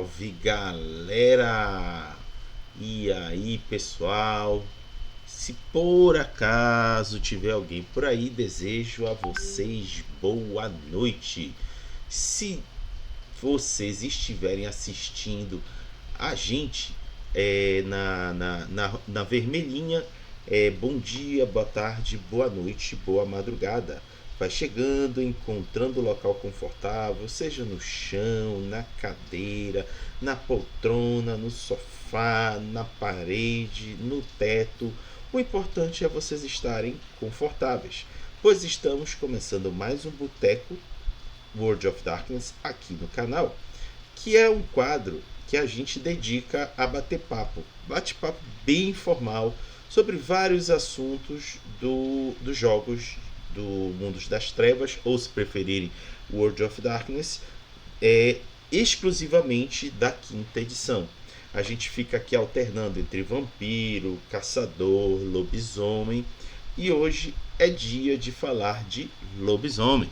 Salve galera! E aí pessoal? Se por acaso tiver alguém por aí, desejo a vocês boa noite. Se vocês estiverem assistindo a gente na vermelhinha, bom dia, boa tarde, boa noite, boa madrugada. Vai chegando, encontrando o local confortável, seja no chão, na cadeira, na poltrona, no sofá, na parede, no teto. O importante é vocês estarem confortáveis, pois estamos começando mais um Boteco World of Darkness aqui no canal, que é um quadro que a gente dedica a bater papo, bate-papo bem informal sobre vários assuntos dos jogos do Mundos das Trevas, ou se preferirem World of Darkness, exclusivamente da quinta edição. A gente fica aqui alternando entre vampiro, caçador, lobisomem, e hoje é dia de falar de lobisomem.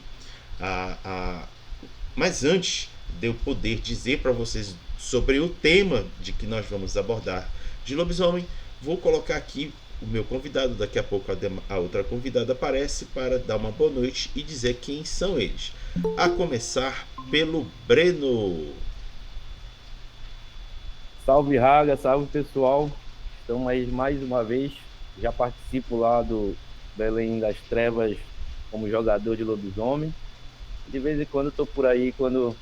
Mas antes de eu poder dizer para vocês sobre o tema de que nós vamos abordar de lobisomem, vou colocar aqui o meu convidado. Daqui a pouco a outra convidada aparece para dar uma boa noite e dizer quem são eles. A começar pelo Breno. Salve Raga, salve pessoal. Estamos aí mais uma vez. Já participo lá do Belém das Trevas como jogador de lobisomem. De vez em quando estou por aí quando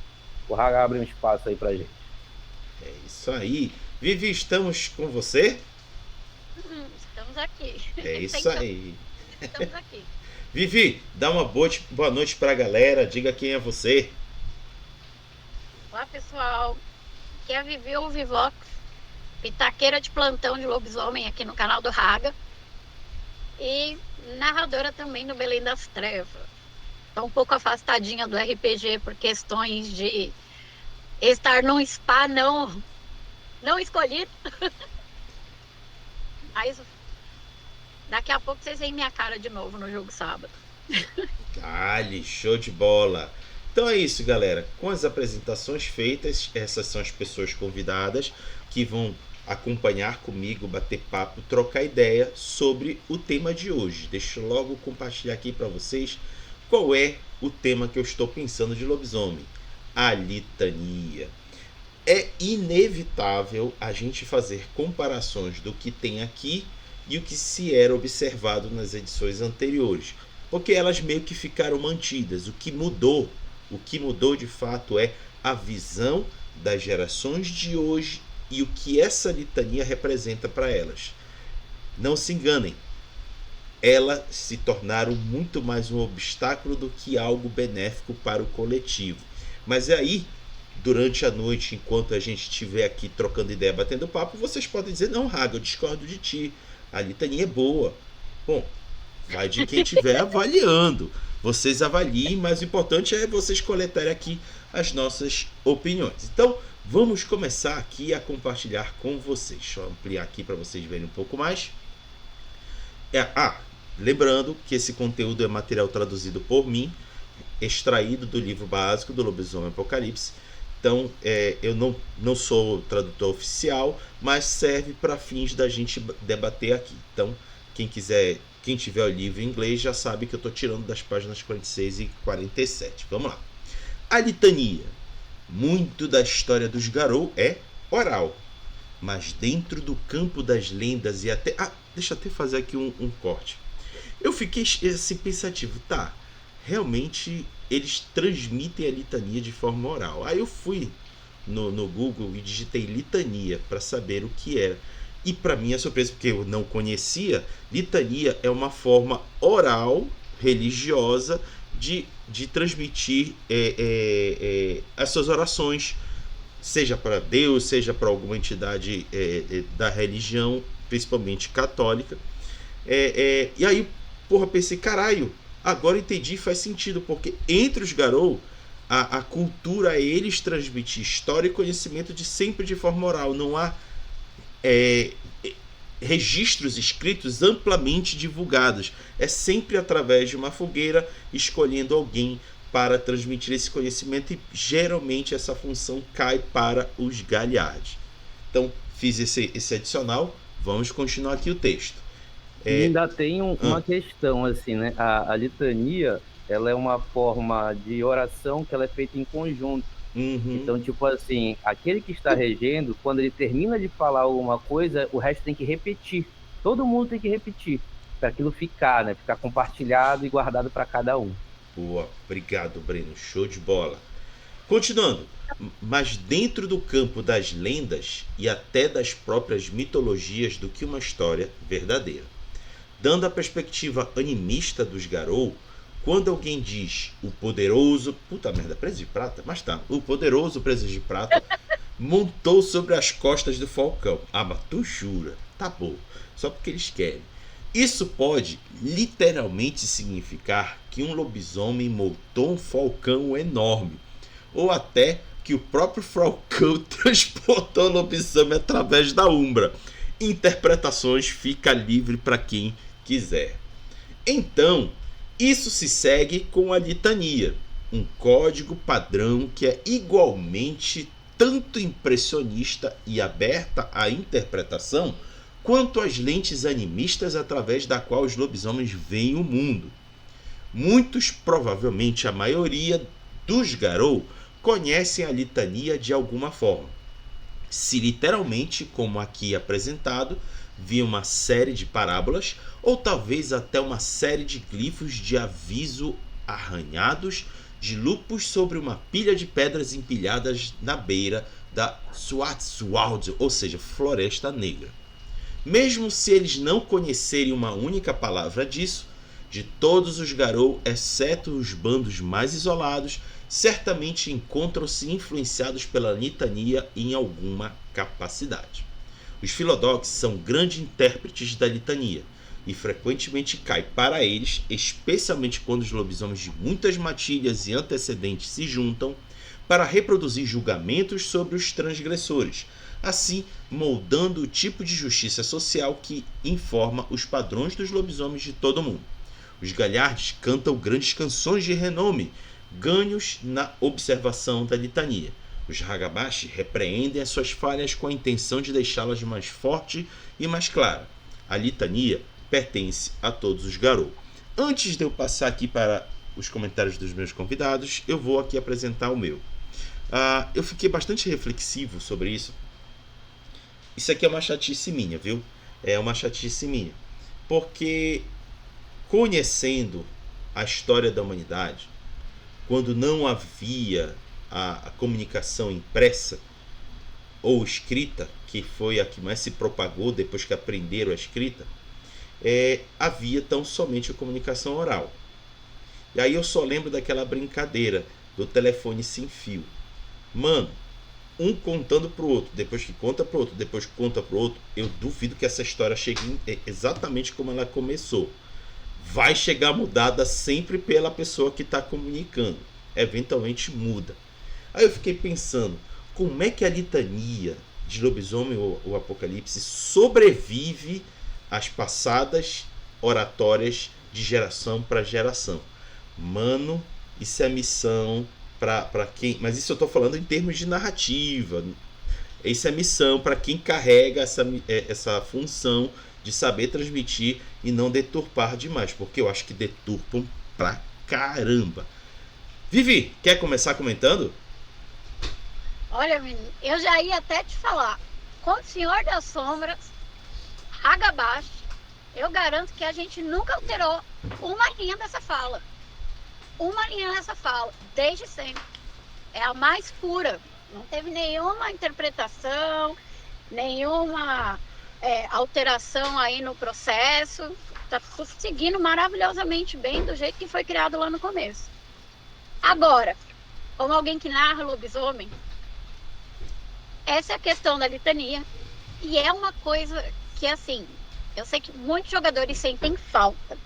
o Raga abre um espaço aí pra gente. É isso aí. Vivi, estamos com você? Estamos aqui. É isso Tentando. aí. Estamos aqui. Vivi, dá uma boa noite para a galera. Diga quem é você. Olá, pessoal. Aqui é a Vivi ou Vivox, pitaqueira de plantão de lobisomem aqui no canal do Raga. E narradora também no Belém das Trevas. Estou um pouco afastadinha do RPG por questões de estar num spa não escolhido. Mas daqui a pouco vocês veem minha cara de novo no jogo sábado. Dale, show de bola. Então é isso, galera. Com as apresentações feitas, essas são as pessoas convidadas que vão acompanhar comigo, bater papo, trocar ideia sobre o tema de hoje. Deixa eu logo compartilhar aqui para vocês qual é o tema que eu estou pensando de lobisomem. A litania. É inevitável a gente fazer comparações do que tem aqui e o que se era observado nas edições anteriores, porque elas meio que ficaram mantidas. O que mudou de fato é a visão das gerações de hoje e o que essa litania representa para elas. Não se enganem, elas se tornaram muito mais um obstáculo do que algo benéfico para o coletivo. Mas é aí, durante a noite, enquanto a gente estiver aqui trocando ideia, batendo papo, vocês podem dizer: não, Raga, eu discordo de ti, a litania é boa. Bom, vai de quem estiver avaliando. Vocês avaliem, mas o importante é vocês coletarem aqui as nossas opiniões. Então, vamos começar aqui a compartilhar com vocês. Deixa eu ampliar aqui para vocês verem um pouco mais. Lembrando que esse conteúdo é material traduzido por mim, extraído do livro básico do Lobisomem Apocalipse. Então, eu não sou tradutor oficial, mas serve para fins da gente debater aqui. Então, quem tiver o livro em inglês já sabe que eu estou tirando das páginas 46 e 47. Vamos lá. A litania. Muito da história dos Garou é oral, mas dentro do campo das lendas e até... deixa eu até fazer aqui um corte. Eu fiquei assim pensativo. Realmente eles transmitem a litania de forma oral. Aí eu fui no Google e digitei litania para saber o que era. E para minha surpresa, porque eu não conhecia, litania é uma forma oral, religiosa, de transmitir as suas orações, seja para Deus, seja para alguma entidade da religião, principalmente católica. E aí, pensei, caralho, agora entendi, faz sentido, porque entre os Garou, a cultura é eles transmitir história e conhecimento sempre de forma oral. Não há registros escritos amplamente divulgados. É sempre através de uma fogueira, escolhendo alguém para transmitir esse conhecimento e geralmente essa função cai para os Galhardes. Então, fiz esse adicional, vamos continuar aqui o texto. E ainda tem uma questão, assim, né? A litania, ela é uma forma de oração que ela é feita em conjunto. Então, tipo assim, aquele que está regendo, quando ele termina de falar alguma coisa, o resto tem que repetir. Todo mundo tem que repetir, para aquilo ficar, né? Ficar compartilhado e guardado para cada um. Boa, obrigado, Breno. Show de bola. Continuando, mas dentro do campo das lendas e até das próprias mitologias do que uma história verdadeira. Dando a perspectiva animista dos Garou, quando alguém diz o poderoso... Puta merda, preso de prata? Mas tá, o poderoso preso de prata montou sobre as costas do falcão. Ah, mas tu jura? Tá bom, só porque eles querem. Isso pode literalmente significar que um lobisomem montou um falcão enorme, ou até que o próprio falcão transportou o lobisomem através da Umbra. Interpretações fica livre para quem quiser. Então, isso se segue com a litania, um código padrão que é igualmente tanto impressionista e aberta à interpretação, quanto as lentes animistas através da qual os lobisomens veem o mundo. Muitos, provavelmente a maioria dos Garou, conhecem a litania de alguma forma. Se literalmente, como aqui apresentado, via uma série de parábolas, ou talvez até uma série de glifos de aviso arranhados de lupus sobre uma pilha de pedras empilhadas na beira da Schwarzwald, ou seja, Floresta Negra. Mesmo se eles não conhecerem uma única palavra disso, de todos os Garou, exceto os bandos mais isolados, certamente encontram-se influenciados pela litania em alguma capacidade. Os Philodox são grandes intérpretes da litania, e frequentemente cai para eles, especialmente quando os lobisomens de muitas matilhas e antecedentes se juntam, para reproduzir julgamentos sobre os transgressores, assim moldando o tipo de justiça social que informa os padrões dos lobisomens de todo o mundo. Os Galhardes cantam grandes canções de renome, ganhos na observação da litania. Os Hagabashi repreendem as suas falhas com a intenção de deixá-las mais forte e mais clara. A litania pertence a todos os Garou. Antes de eu passar aqui para os comentários dos meus convidados, eu vou aqui apresentar o meu. Eu fiquei bastante reflexivo sobre isso. Isso aqui é uma chatice minha, viu? É uma chatice minha. Porque, conhecendo a história da humanidade, quando não havia a comunicação impressa ou escrita, que foi a que mais se propagou depois que aprenderam a escrita, havia tão somente a comunicação oral. E aí eu só lembro daquela brincadeira do telefone sem fio. Mano, um contando pro outro, depois que conta pro outro, depois que conta pro outro, eu duvido que essa história chegue exatamente como ela começou. Vai chegar mudada sempre pela pessoa que está comunicando. Eventualmente muda. Aí eu fiquei pensando, como é que a litania de lobisomem ou apocalipse sobrevive às passadas oratórias de geração para geração? Mano, isso é missão para quem... Mas isso eu estou falando em termos de narrativa. Isso é missão para quem carrega essa função de saber transmitir e não deturpar demais, porque eu acho que deturpam pra caramba. Vivi, quer começar comentando? Olha, menino, eu já ia até te falar. Com o Senhor das Sombras, Hagabashi, eu garanto que a gente nunca alterou uma linha dessa fala. Uma linha dessa fala, desde sempre. É a mais pura. Não teve nenhuma interpretação, nenhuma alteração aí no processo. Tá seguindo maravilhosamente bem do jeito que foi criado lá no começo. Agora, como alguém que narra lobisomem, essa é a questão da litania. E é uma coisa que, assim, eu sei que muitos jogadores sentem falta.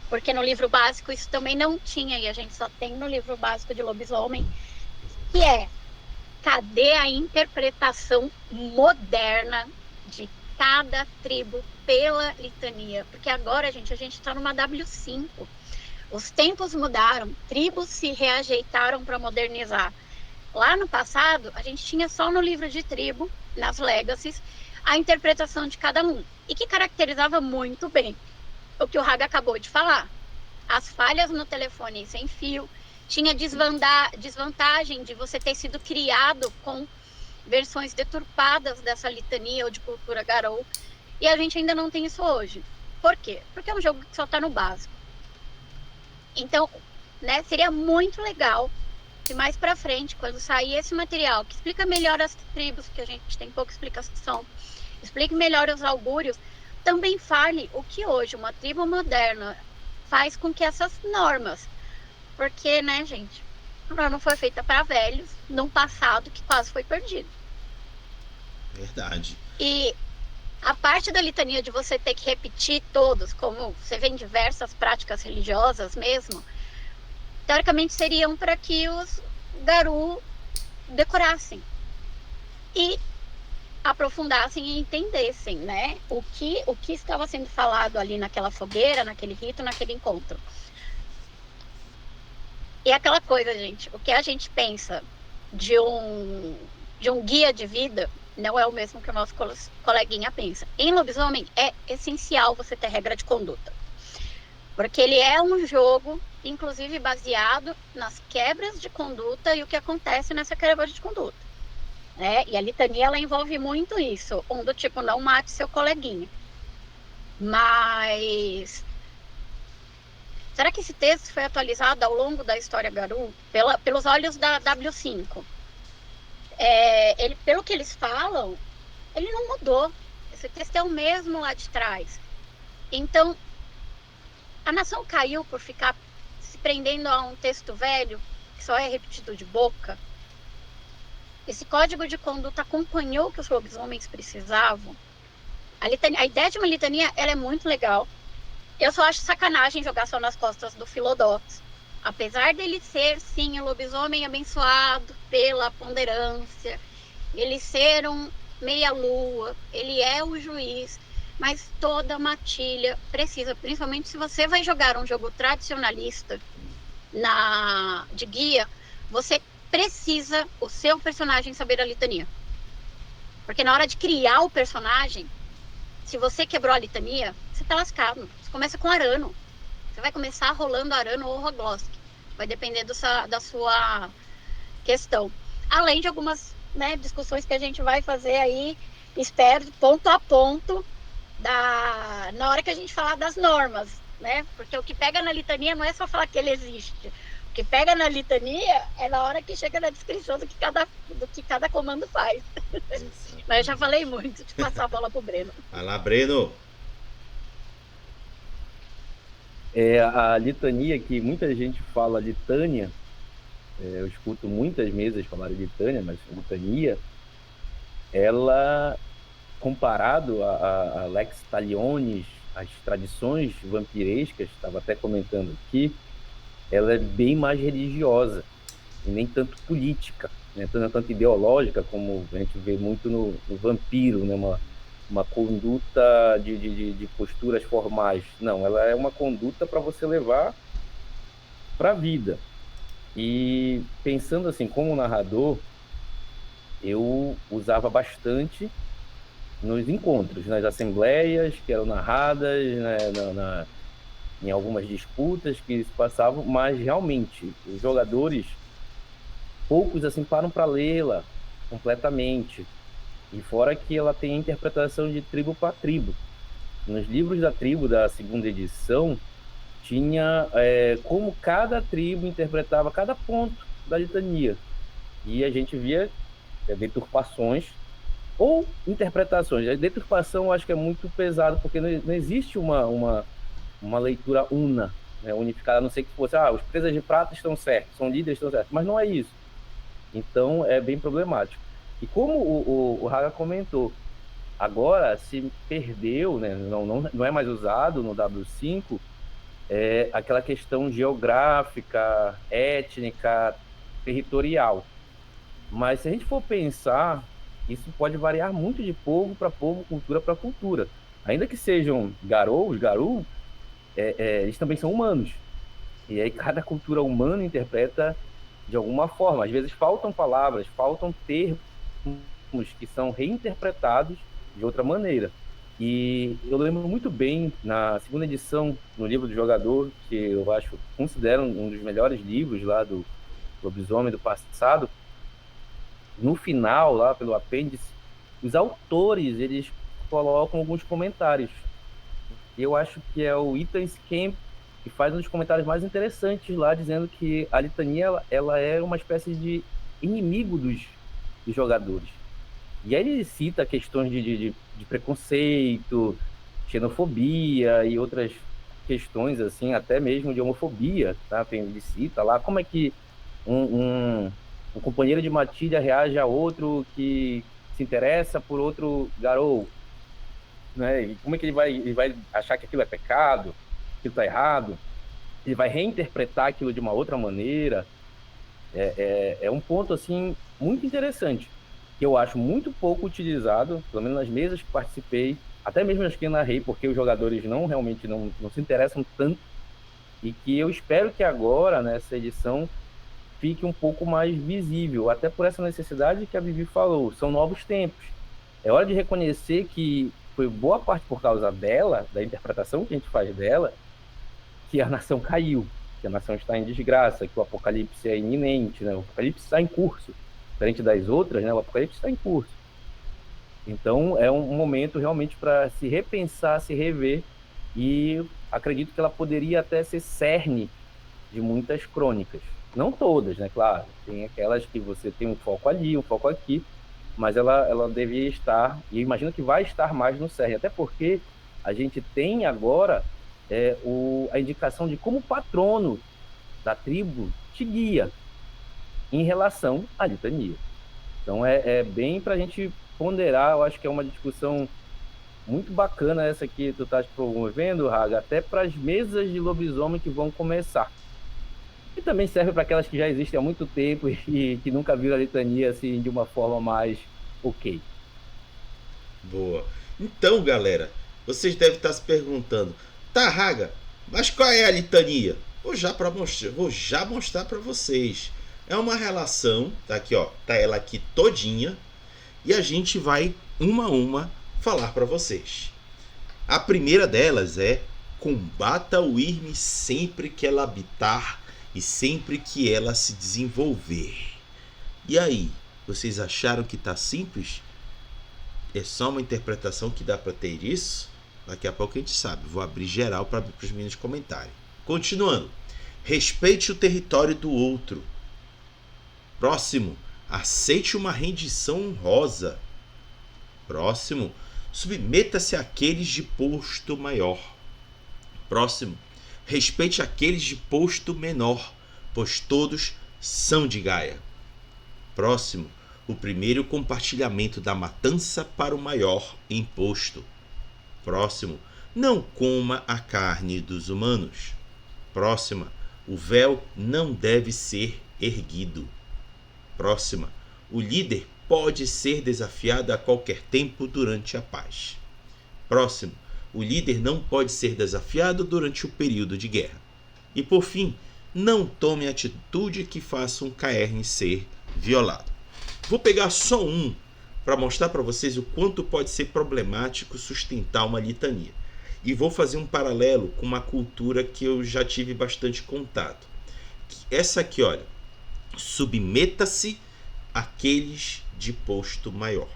Porque no livro básico isso também não tinha, e a gente só tem no livro básico de lobisomem, que é: cadê a interpretação moderna de cada tribo pela litania? Porque agora, gente, a gente está numa W5. Os tempos mudaram, tribos se reajeitaram para modernizar. Lá no passado, a gente tinha só no livro de tribo, nas legacies, a interpretação de cada um, e que caracterizava muito bem o que o Raga acabou de falar. As falhas no telefone sem fio, tinha desvantagem de você ter sido criado com versões deturpadas dessa litania ou de cultura Garou, e a gente ainda não tem isso hoje. Por quê? Porque é um jogo que só está no básico. Então, né, seria muito legal se mais para frente, quando sair esse material que explica melhor as tribos, que a gente tem pouca explicação, explique melhor os augúrios, também fale o que hoje uma tribo moderna faz com que essas normas, porque, né, gente, a norma foi feita para velhos num passado que quase foi perdido. Verdade. E a parte da litania de você ter que repetir todos, como você vê em diversas práticas religiosas mesmo, teoricamente seriam para que os Garou decorassem e aprofundassem e entendessem, né, o que estava sendo falado ali naquela fogueira, naquele rito, naquele encontro. E aquela coisa, gente, o que a gente pensa de um guia de vida não é o mesmo que o nosso coleguinha pensa. Em Lobisomem é essencial você ter regra de conduta, porque ele é um jogo, inclusive baseado nas quebras de conduta e o que acontece nessa quebra de conduta. Né? E a litania ela envolve muito isso, do tipo, não mate seu coleguinha. Mas será que esse texto foi atualizado ao longo da história Garou pelos olhos da W5? Ele, pelo que eles falam, ele não mudou. Esse texto é o mesmo lá de trás. Então, a nação caiu por ficar se prendendo a um texto velho que só é repetido de boca. Esse código de conduta acompanhou o que os lobisomens precisavam. A ideia de uma litania ela é muito legal. Eu só acho sacanagem jogar só nas costas do Philodox. Apesar dele ser, sim, um lobisomem abençoado pela ponderância, ele ser um meia-lua, ele é o juiz, mas toda matilha precisa, principalmente se você vai jogar um jogo tradicionalista de guia, você precisa o seu personagem saber a litania. Porque na hora de criar o personagem, se você quebrou a litania, você tá lascado. Você começa com Arano. Você vai começar rolando Arano ou Roglosk. Vai depender da sua questão. Além de algumas, né, discussões que a gente vai fazer aí, espero, ponto a ponto, na hora que a gente falar das normas, né? Porque o que pega na litania não é só falar que ele existe. O que pega na litania é na hora que chega na descrição do que cada comando faz. Mas eu já falei muito, de passar a bola pro Breno. Vai lá, Breno. A litania, que muita gente fala litânia, eu escuto muitas mesas falar litânia, mas litania, ela, comparado a Lex Talionis, as tradições vampirescas, estava até comentando aqui, ela é bem mais religiosa e nem tanto política, né? Tanto ideológica, como a gente vê muito no vampiro, né? Uma conduta de posturas formais. Não, ela é uma conduta para você levar para a vida. E pensando assim, como narrador, eu usava bastante nos encontros, nas assembleias que eram narradas, né, em algumas disputas que se passavam, mas realmente os jogadores, poucos assim param para lê-la completamente. E fora que ela tem a interpretação de tribo para tribo. Nos livros da tribo da segunda edição, tinha como cada tribo interpretava cada ponto da litania. E a gente via deturpações ou interpretações. A deturpação eu acho que é muito pesado, porque não existe uma leitura una, né, unificada, a não ser que fosse, os presas de prata estão certos, são líderes estão certos, mas não é isso. Então é bem problemático. E como o Raga comentou, agora se perdeu, né, não é mais usado no W5, aquela questão geográfica, étnica, territorial. Mas se a gente for pensar, isso pode variar muito de povo para povo, cultura para cultura. Ainda que sejam Garou, eles também são humanos. E aí cada cultura humana interpreta de alguma forma. Às vezes faltam palavras, faltam termos que são reinterpretados de outra maneira. E eu lembro muito bem, na segunda edição, no livro do jogador, que eu considero um dos melhores livros lá do Lobisomem do passado, no final, lá pelo apêndice, os autores, eles colocam alguns comentários. Eu acho que é o Ethan Skamp que faz um dos comentários mais interessantes lá, dizendo que a litania ela é uma espécie de inimigo dos jogadores. E aí ele cita questões de preconceito, xenofobia e outras questões, assim, até mesmo de homofobia, tá? Ele cita lá como é que um companheiro de matilha reage a outro que se interessa por outro garoto, né? E como é que ele vai achar que aquilo é pecado, que aquilo está errado? Ele vai reinterpretar aquilo de uma outra maneira. É um ponto, assim, muito interessante, que eu acho muito pouco utilizado, pelo menos nas mesas que participei, até mesmo nas que eu narrei, porque os jogadores realmente não se interessam tanto, e que eu espero que agora, nessa edição, fique um pouco mais visível, até por essa necessidade que a Vivi falou, são novos tempos. É hora de reconhecer que foi boa parte por causa dela, da interpretação que a gente faz dela, que a nação caiu, que a nação está em desgraça, que o apocalipse é iminente, né? O apocalipse está em curso. Diferente das outras, né? O apocalipse está em curso. Então, é um momento realmente para se repensar, se rever, e acredito que ela poderia até ser cerne de muitas crônicas. Não todas, né? Claro, tem aquelas que você tem um foco ali, um foco aqui, mas ela devia estar, e imagino que vai estar mais no cerne, até porque a gente tem agora a indicação de como o patrono da tribo te guia em relação à litania. Então é bem para a gente ponderar. Eu acho que é uma discussão muito bacana essa que tu estás promovendo, Raga, até para as mesas de lobisomem que vão começar. E também serve para aquelas que já existem há muito tempo e que nunca viram a litania assim de uma forma mais ok. Boa. Então, galera, vocês devem estar se perguntando: tá, Raga, mas qual é a litania? Vou já mostrar para vocês. É uma relação, tá aqui, ó, tá ela aqui todinha, e a gente vai uma a uma falar para vocês. A primeira delas é: combata o Irme sempre que ela habitar e sempre que ela se desenvolver. E aí, vocês acharam que tá simples? É só uma interpretação que dá para ter isso? Daqui a pouco a gente sabe. Vou abrir geral para os meninos comentarem. Continuando. Respeite o território do outro. Próximo. Aceite uma rendição honrosa. Próximo. Submeta-se àqueles de posto maior. Próximo. Respeite aqueles de posto menor, pois todos são de Gaia. Próximo. O primeiro compartilhamento da matança para o maior imposto. Próximo. Não coma a carne dos humanos. Próxima. O véu não deve ser erguido. Próxima. O líder pode ser desafiado a qualquer tempo durante a paz. Próximo. O líder não pode ser desafiado durante o período de guerra. E por fim, não tome atitude que faça um caerne ser violado. Vou pegar só um para mostrar para vocês o quanto pode ser problemático sustentar uma litania. E vou fazer um paralelo com uma cultura que eu já tive bastante contato. Essa aqui, olha. Submeta-se àqueles de posto maior.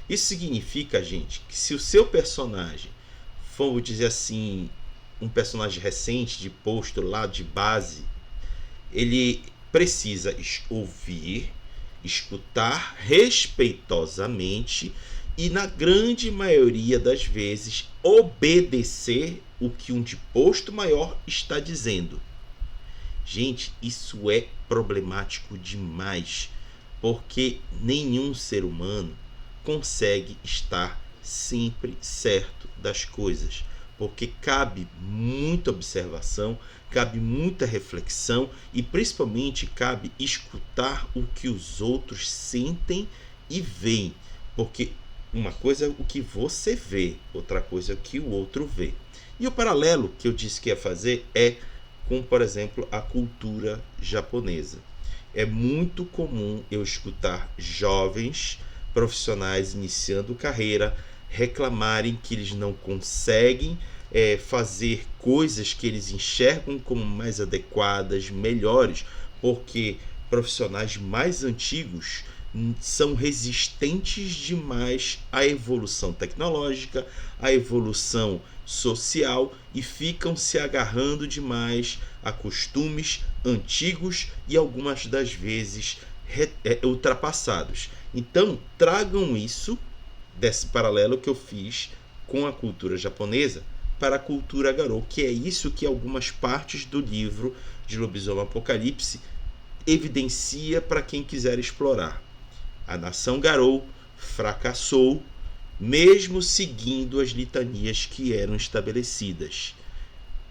Isso significa, gente, que se o seu personagem, vamos dizer assim, um personagem recente de posto lá de base, ele precisa ouvir, escutar respeitosamente e, na grande maioria das vezes, obedecer o que um de posto maior está dizendo. Gente, isso é problemático demais, porque nenhum ser humano consegue estar sempre certo das coisas, porque cabe muita observação, cabe muita reflexão e principalmente cabe escutar o que os outros sentem e veem, porque uma coisa é o que você vê, outra coisa é o que o outro vê. E o paralelo que eu disse que ia fazer é com, por exemplo, a cultura japonesa. É muito comum eu escutar jovens profissionais iniciando carreira reclamarem que eles não conseguem fazer coisas que eles enxergam como mais adequadas, melhores, porque profissionais mais antigos são resistentes demais à evolução tecnológica, à evolução social e ficam se agarrando demais a costumes antigos e algumas das vezes ultrapassados. Então, tragam isso desse paralelo que eu fiz com a cultura japonesa para a cultura Garou, que é isso que algumas partes do livro de Lobisomem Apocalipse evidencia para quem quiser explorar. A nação Garou fracassou, mesmo seguindo as litanias que eram estabelecidas.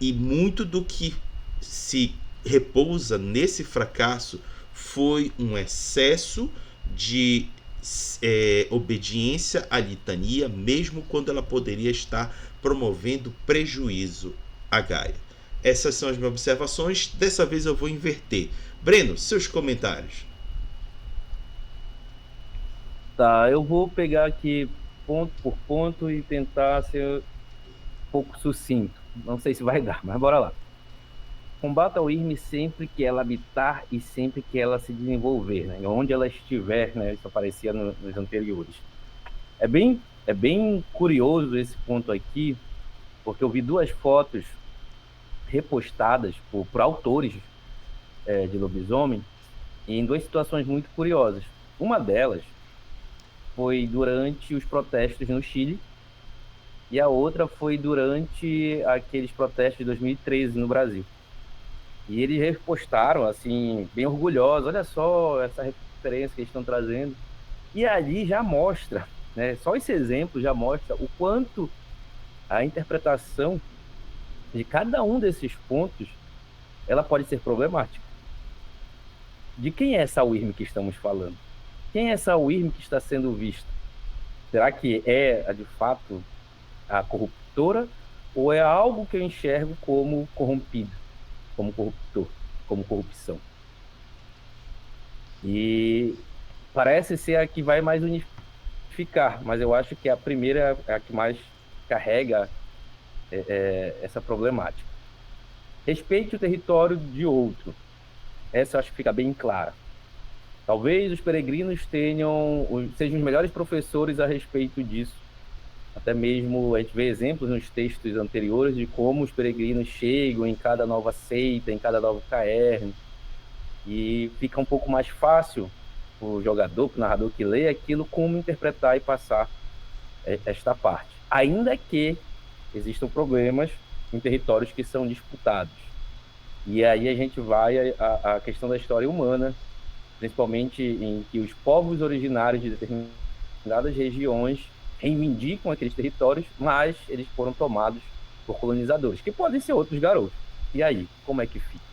E muito do que se repousa nesse fracasso foi um excesso de obediência à litania, mesmo quando ela poderia estar promovendo prejuízo a Gaia. Essas são as minhas observações. Dessa vez eu vou inverter. Breno, seus comentários. Tá, eu vou pegar aqui ponto por ponto e tentar ser um pouco sucinto. Não sei se vai dar, mas bora lá. Combata o IRM sempre que ela habitar e sempre que ela se desenvolver, né? Onde ela estiver, né? Isso aparecia nos anteriores. É bem curioso esse ponto aqui, porque eu vi duas fotos repostadas por autores de Lobisomem em duas situações muito curiosas. Uma delas foi durante os protestos no Chile e a outra foi durante aqueles protestos de 2013 no Brasil. E eles repostaram, assim, bem orgulhosos, olha só essa referência que eles estão trazendo. E ali já mostra, né, só esse exemplo já mostra o quanto a interpretação de cada um desses pontos, ela pode ser problemática. De quem é essa UIRM que estamos falando? Quem é essa UIRM que está sendo vista? Será que é, de fato, a corruptora? Ou é algo que eu enxergo como corrompido, como corruptor, como corrupção? E parece ser a que vai mais unificar, mas eu acho que a primeira é a que mais carrega essa problemática. Respeite o território de outro. Essa eu acho que fica bem clara. Talvez os peregrinos sejam os melhores professores a respeito disso. Até mesmo a gente vê exemplos nos textos anteriores de como os peregrinos chegam em cada nova seita, em cada novo caerne, e fica um pouco mais fácil o jogador, o narrador que lê aquilo, como interpretar e passar esta parte. Ainda que existam problemas em territórios que são disputados. E aí a gente vai à questão da história humana, principalmente em que os povos originários de determinadas regiões reivindicam aqueles territórios, mas eles foram tomados por colonizadores, que podem ser outros garotos. E aí, como é que fica?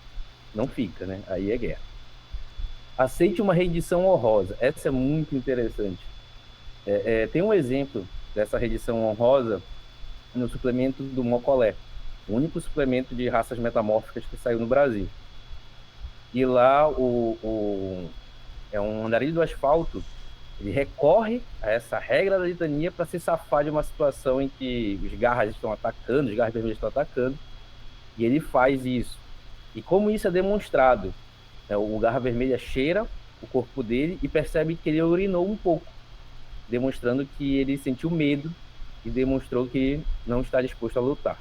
Não fica, né? Aí é guerra. Aceite uma rendição honrosa. Essa é muito interessante. Tem um exemplo dessa rendição honrosa no suplemento do Mocolé, o único suplemento de raças metamórficas que saiu no Brasil. E lá é um andarilho do asfalto, ele recorre a essa regra da litania para se safar de uma situação em que os garras estão atacando, os garras vermelhos estão atacando, e ele faz isso. E como isso é demonstrado, o garra vermelha cheira o corpo dele e percebe que ele urinou um pouco, demonstrando que ele sentiu medo e demonstrou que não está disposto a lutar.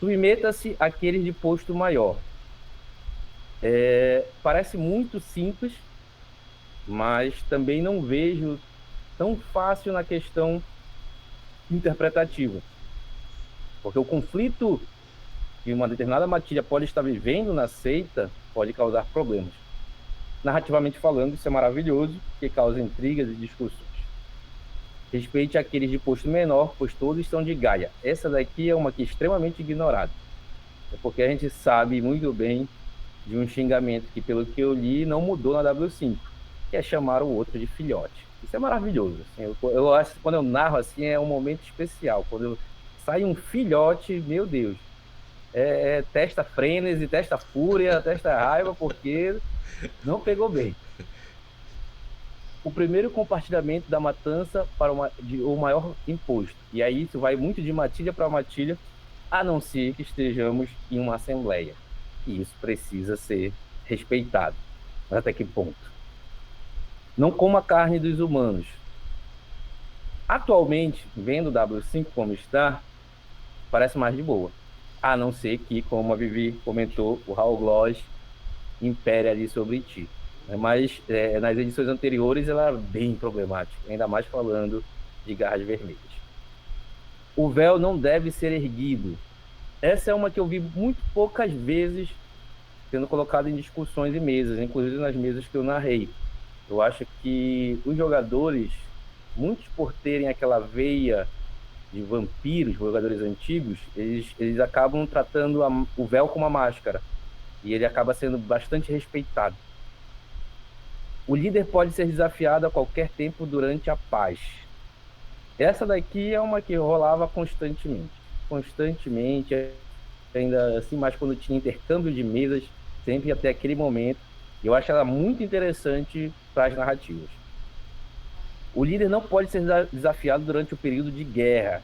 Submeta-se àqueles de posto maior. Parece muito simples, mas também não vejo tão fácil na questão interpretativa. Porque o conflito que uma determinada matilha pode estar vivendo na seita pode causar problemas. Narrativamente falando, isso é maravilhoso, porque causa intrigas e discussões. Respeite aqueles de posto menor, pois todos são de Gaia. Essa daqui é uma que é extremamente ignorada. É porque a gente sabe muito bem de um xingamento que, pelo que eu li, não mudou na W5, que é chamar o outro de filhote. Isso é maravilhoso. Assim, eu acho que quando eu narro assim é um momento especial. Quando sai um filhote, meu Deus. testa frenesi, testa fúria, testa raiva, porque não pegou bem. O primeiro compartilhamento da matança para o maior imposto. E aí isso vai muito de matilha para matilha, a não ser que estejamos em uma assembleia. E isso precisa ser respeitado. Mas até que ponto? Não coma carne dos humanos. Atualmente, vendo o W5 como está, parece mais de boa. A não ser que, como a Vivi comentou, o Raul Gloss impere ali sobre ti. Mas nas edições anteriores ela era bem problemática, ainda mais falando de garras vermelhas. O véu não deve ser erguido. Essa é uma que eu vi muito poucas vezes sendo colocada em discussões e mesas, inclusive nas mesas que eu narrei. Eu acho que os jogadores, muitos por terem aquela veia de vampiros, jogadores antigos, eles acabam tratando o véu como uma máscara. E ele acaba sendo bastante respeitado. O líder pode ser desafiado a qualquer tempo durante a paz. Essa daqui é uma que rolava constantemente. Constantemente, ainda assim, mais quando tinha intercâmbio de mesas, sempre até aquele momento. Eu acho ela muito interessante para as narrativas. O líder não pode ser desafiado durante o período de guerra.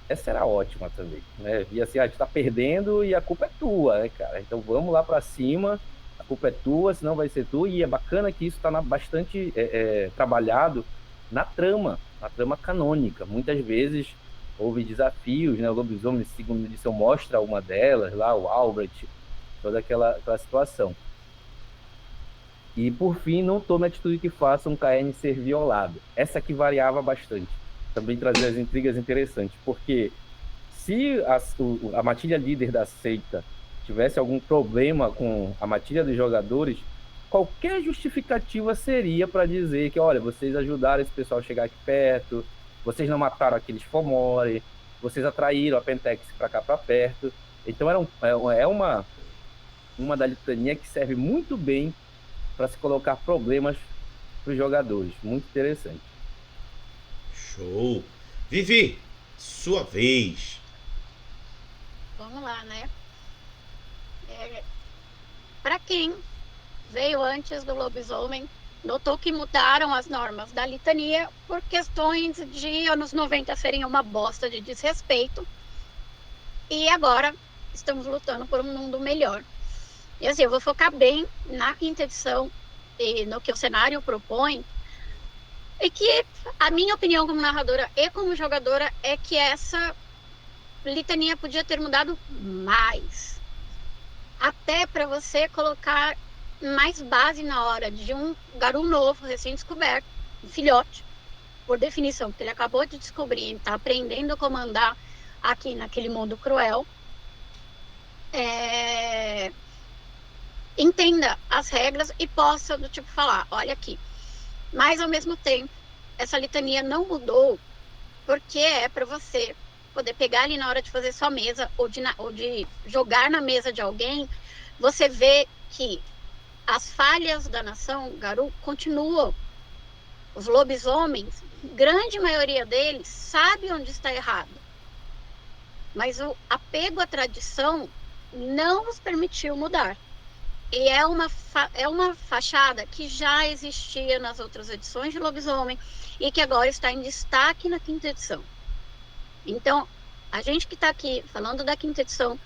Essa era ótima também, né? E assim, a gente tá perdendo e a culpa é tua, né, cara? Então vamos lá para cima, a culpa é tua, senão vai ser tu. E é bacana que isso tá bastante trabalhado na trama canônica. Muitas vezes houve desafios, né? O Lobisomem, segunda edição, mostra uma delas lá, o Albrecht, toda aquela situação. E por fim, não tome atitude que faça um KN ser violado. Essa aqui variava bastante. Também trazia as intrigas interessantes, porque se a matilha líder da seita tivesse algum problema com a matilha dos jogadores, qualquer justificativa seria para dizer que, olha, vocês ajudaram esse pessoal a chegar aqui perto, vocês não mataram aqueles Fomori, vocês atraíram a Pentex para cá para perto. Então é uma da litania que serve muito bem para se colocar problemas para os jogadores. Muito interessante. Show! Vivi, sua vez. Vamos lá, né? Para quem veio antes do lobisomem, notou que mudaram as normas da litania por questões de anos 90 serem uma bosta de desrespeito. E agora estamos lutando por um mundo melhor. E assim, eu vou focar bem na quinta edição e no que o cenário propõe. E que a minha opinião como narradora e como jogadora é que essa litania podia ter mudado mais. Até para você colocar mais base na hora de um garoto novo, recém-descoberto, um filhote, por definição, porque ele acabou de descobrir, está aprendendo a comandar aqui naquele mundo cruel. Entenda as regras e possa, do tipo, falar, olha aqui. Mas, ao mesmo tempo, essa litania não mudou porque é para você poder pegar ali na hora de fazer sua mesa ou de jogar na mesa de alguém, você vê que as falhas da nação Garou continuam. Os lobisomens, grande maioria deles, sabe onde está errado. Mas o apego à tradição não os permitiu mudar. E é uma fachada que já existia nas outras edições de Lobisomem e que agora está em destaque na quinta edição. Então, a gente que está aqui falando da quinta edição,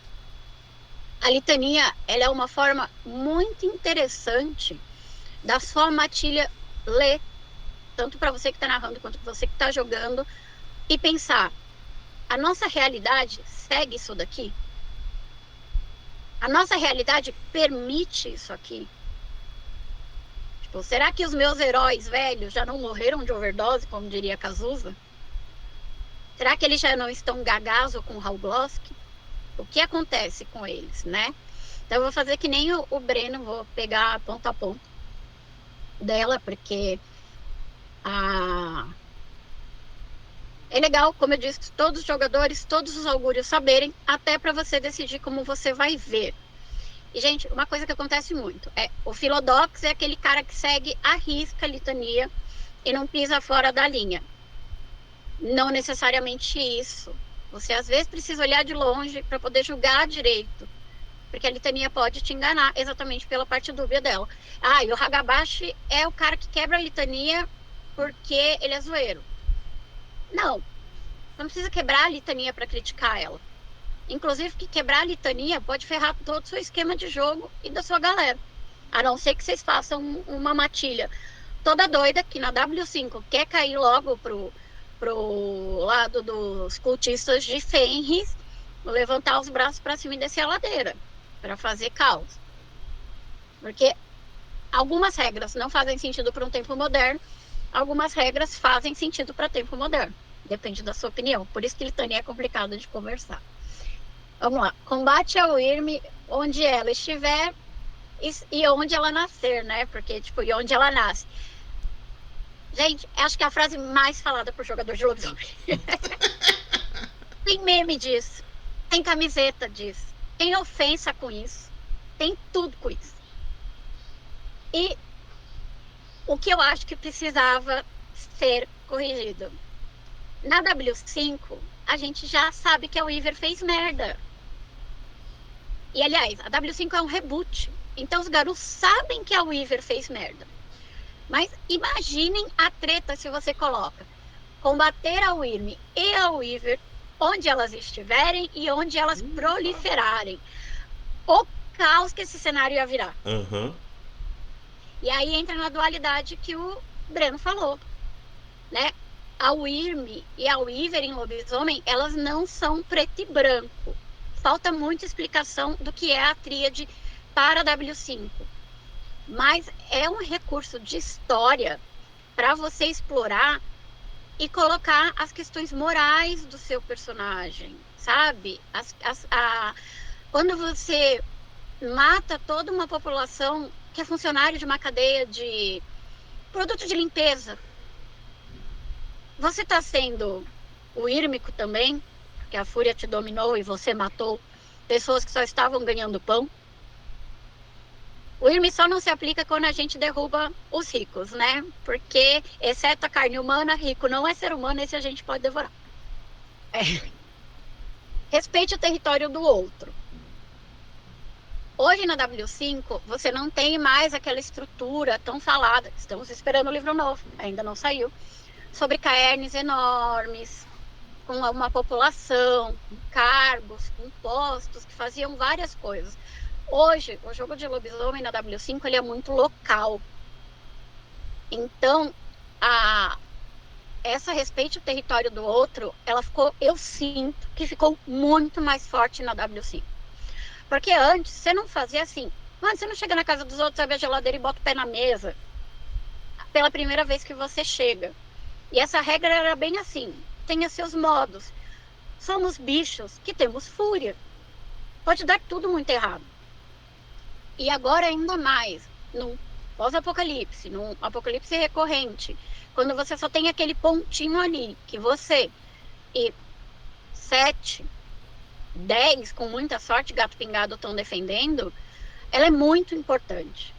a litania ela é uma forma muito interessante da sua matilha ler, tanto para você que está narrando quanto para você que está jogando, e pensar, a nossa realidade segue isso daqui? A nossa realidade permite isso aqui? Tipo, será que os meus heróis velhos já não morreram de overdose, como diria Cazuza? Será que eles já não estão gagazo com Raul Gloski? O que acontece com eles, né? Então eu vou fazer que nem o Breno, vou pegar ponto a ponto dela, porque é legal, como eu disse, todos os jogadores, todos os augúrios saberem, até para você decidir como você vai ver. E, gente, uma coisa que acontece muito é o Filodox é aquele cara que segue à risca a litania e não pisa fora da linha. Não necessariamente isso Você às vezes precisa olhar de longe para poder julgar direito, porque a litania pode te enganar exatamente pela parte dúbia dela. Ah, e o Hagabashi é o cara que quebra a litania porque ele é zoeiro. Não, não precisa quebrar a litania para criticar ela. Inclusive que quebrar a litania pode ferrar todo o seu esquema de jogo e da sua galera. A não ser que vocês façam uma matilha toda doida que na W5 quer cair logo pro lado dos cultistas de Fenris, levantar os braços para cima e descer a ladeira para fazer caos. Porque algumas regras não fazem sentido para um tempo moderno, algumas regras fazem sentido para tempo moderno. Depende da sua opinião. Por isso que litania é complicado de conversar. Vamos lá. Combate ao Wyrm onde ela estiver e onde ela nascer, né? Porque, tipo, e onde ela nasce. Gente, acho que é a frase mais falada por jogador de lobisomem. Tem meme disso. Tem camiseta disso. Tem ofensa com isso. Tem tudo com isso. E o que eu acho que precisava ser corrigido. Na W5, a gente já sabe que a Weaver fez merda. E, aliás, a W5 é um reboot. Então, os Garus sabem que a Weaver fez merda. Mas imaginem a treta se você coloca combater a Wyrm e a Weaver onde elas estiverem e onde elas proliferarem. O caos que esse cenário ia virar. Uhum. E aí entra na dualidade que o Breno falou, né? A Wyrm e a Weaver em lobisomem, elas não são preto e branco. Falta muita explicação do que é a tríade para a W5. Mas é um recurso de história para você explorar e colocar as questões morais do seu personagem, sabe? Quando você mata toda uma população que é funcionário de uma cadeia de produto de limpeza, você está sendo o írmico também, porque a fúria te dominou e você matou pessoas que só estavam ganhando pão. O Wyrm só não se aplica quando a gente derruba os ricos, né? Porque, exceto a carne humana, rico não é ser humano, esse a gente pode devorar. Respeite o território do outro. Hoje na W5, você não tem mais aquela estrutura tão falada. Estamos esperando o livro novo, ainda não saiu. Sobre caernes enormes, com uma população, com cargos, com postos, que faziam várias coisas. Hoje, o jogo de lobisomem na W5 ele é muito local. Então, essa respeite o território do outro, ela ficou, eu sinto que ficou muito mais forte na W5. Porque antes, você não fazia assim. Mano, você não chega na casa dos outros, abre a geladeira e bota o pé na mesa. Pela primeira vez que você chega. E essa regra era bem assim. Tenha seus modos. Somos bichos que temos fúria. Pode dar tudo muito errado. E agora ainda mais, num pós-apocalipse, num apocalipse recorrente, quando você só tem aquele pontinho ali, que você e 7, 10, com muita sorte, gato pingado estão defendendo, ela é muito importante.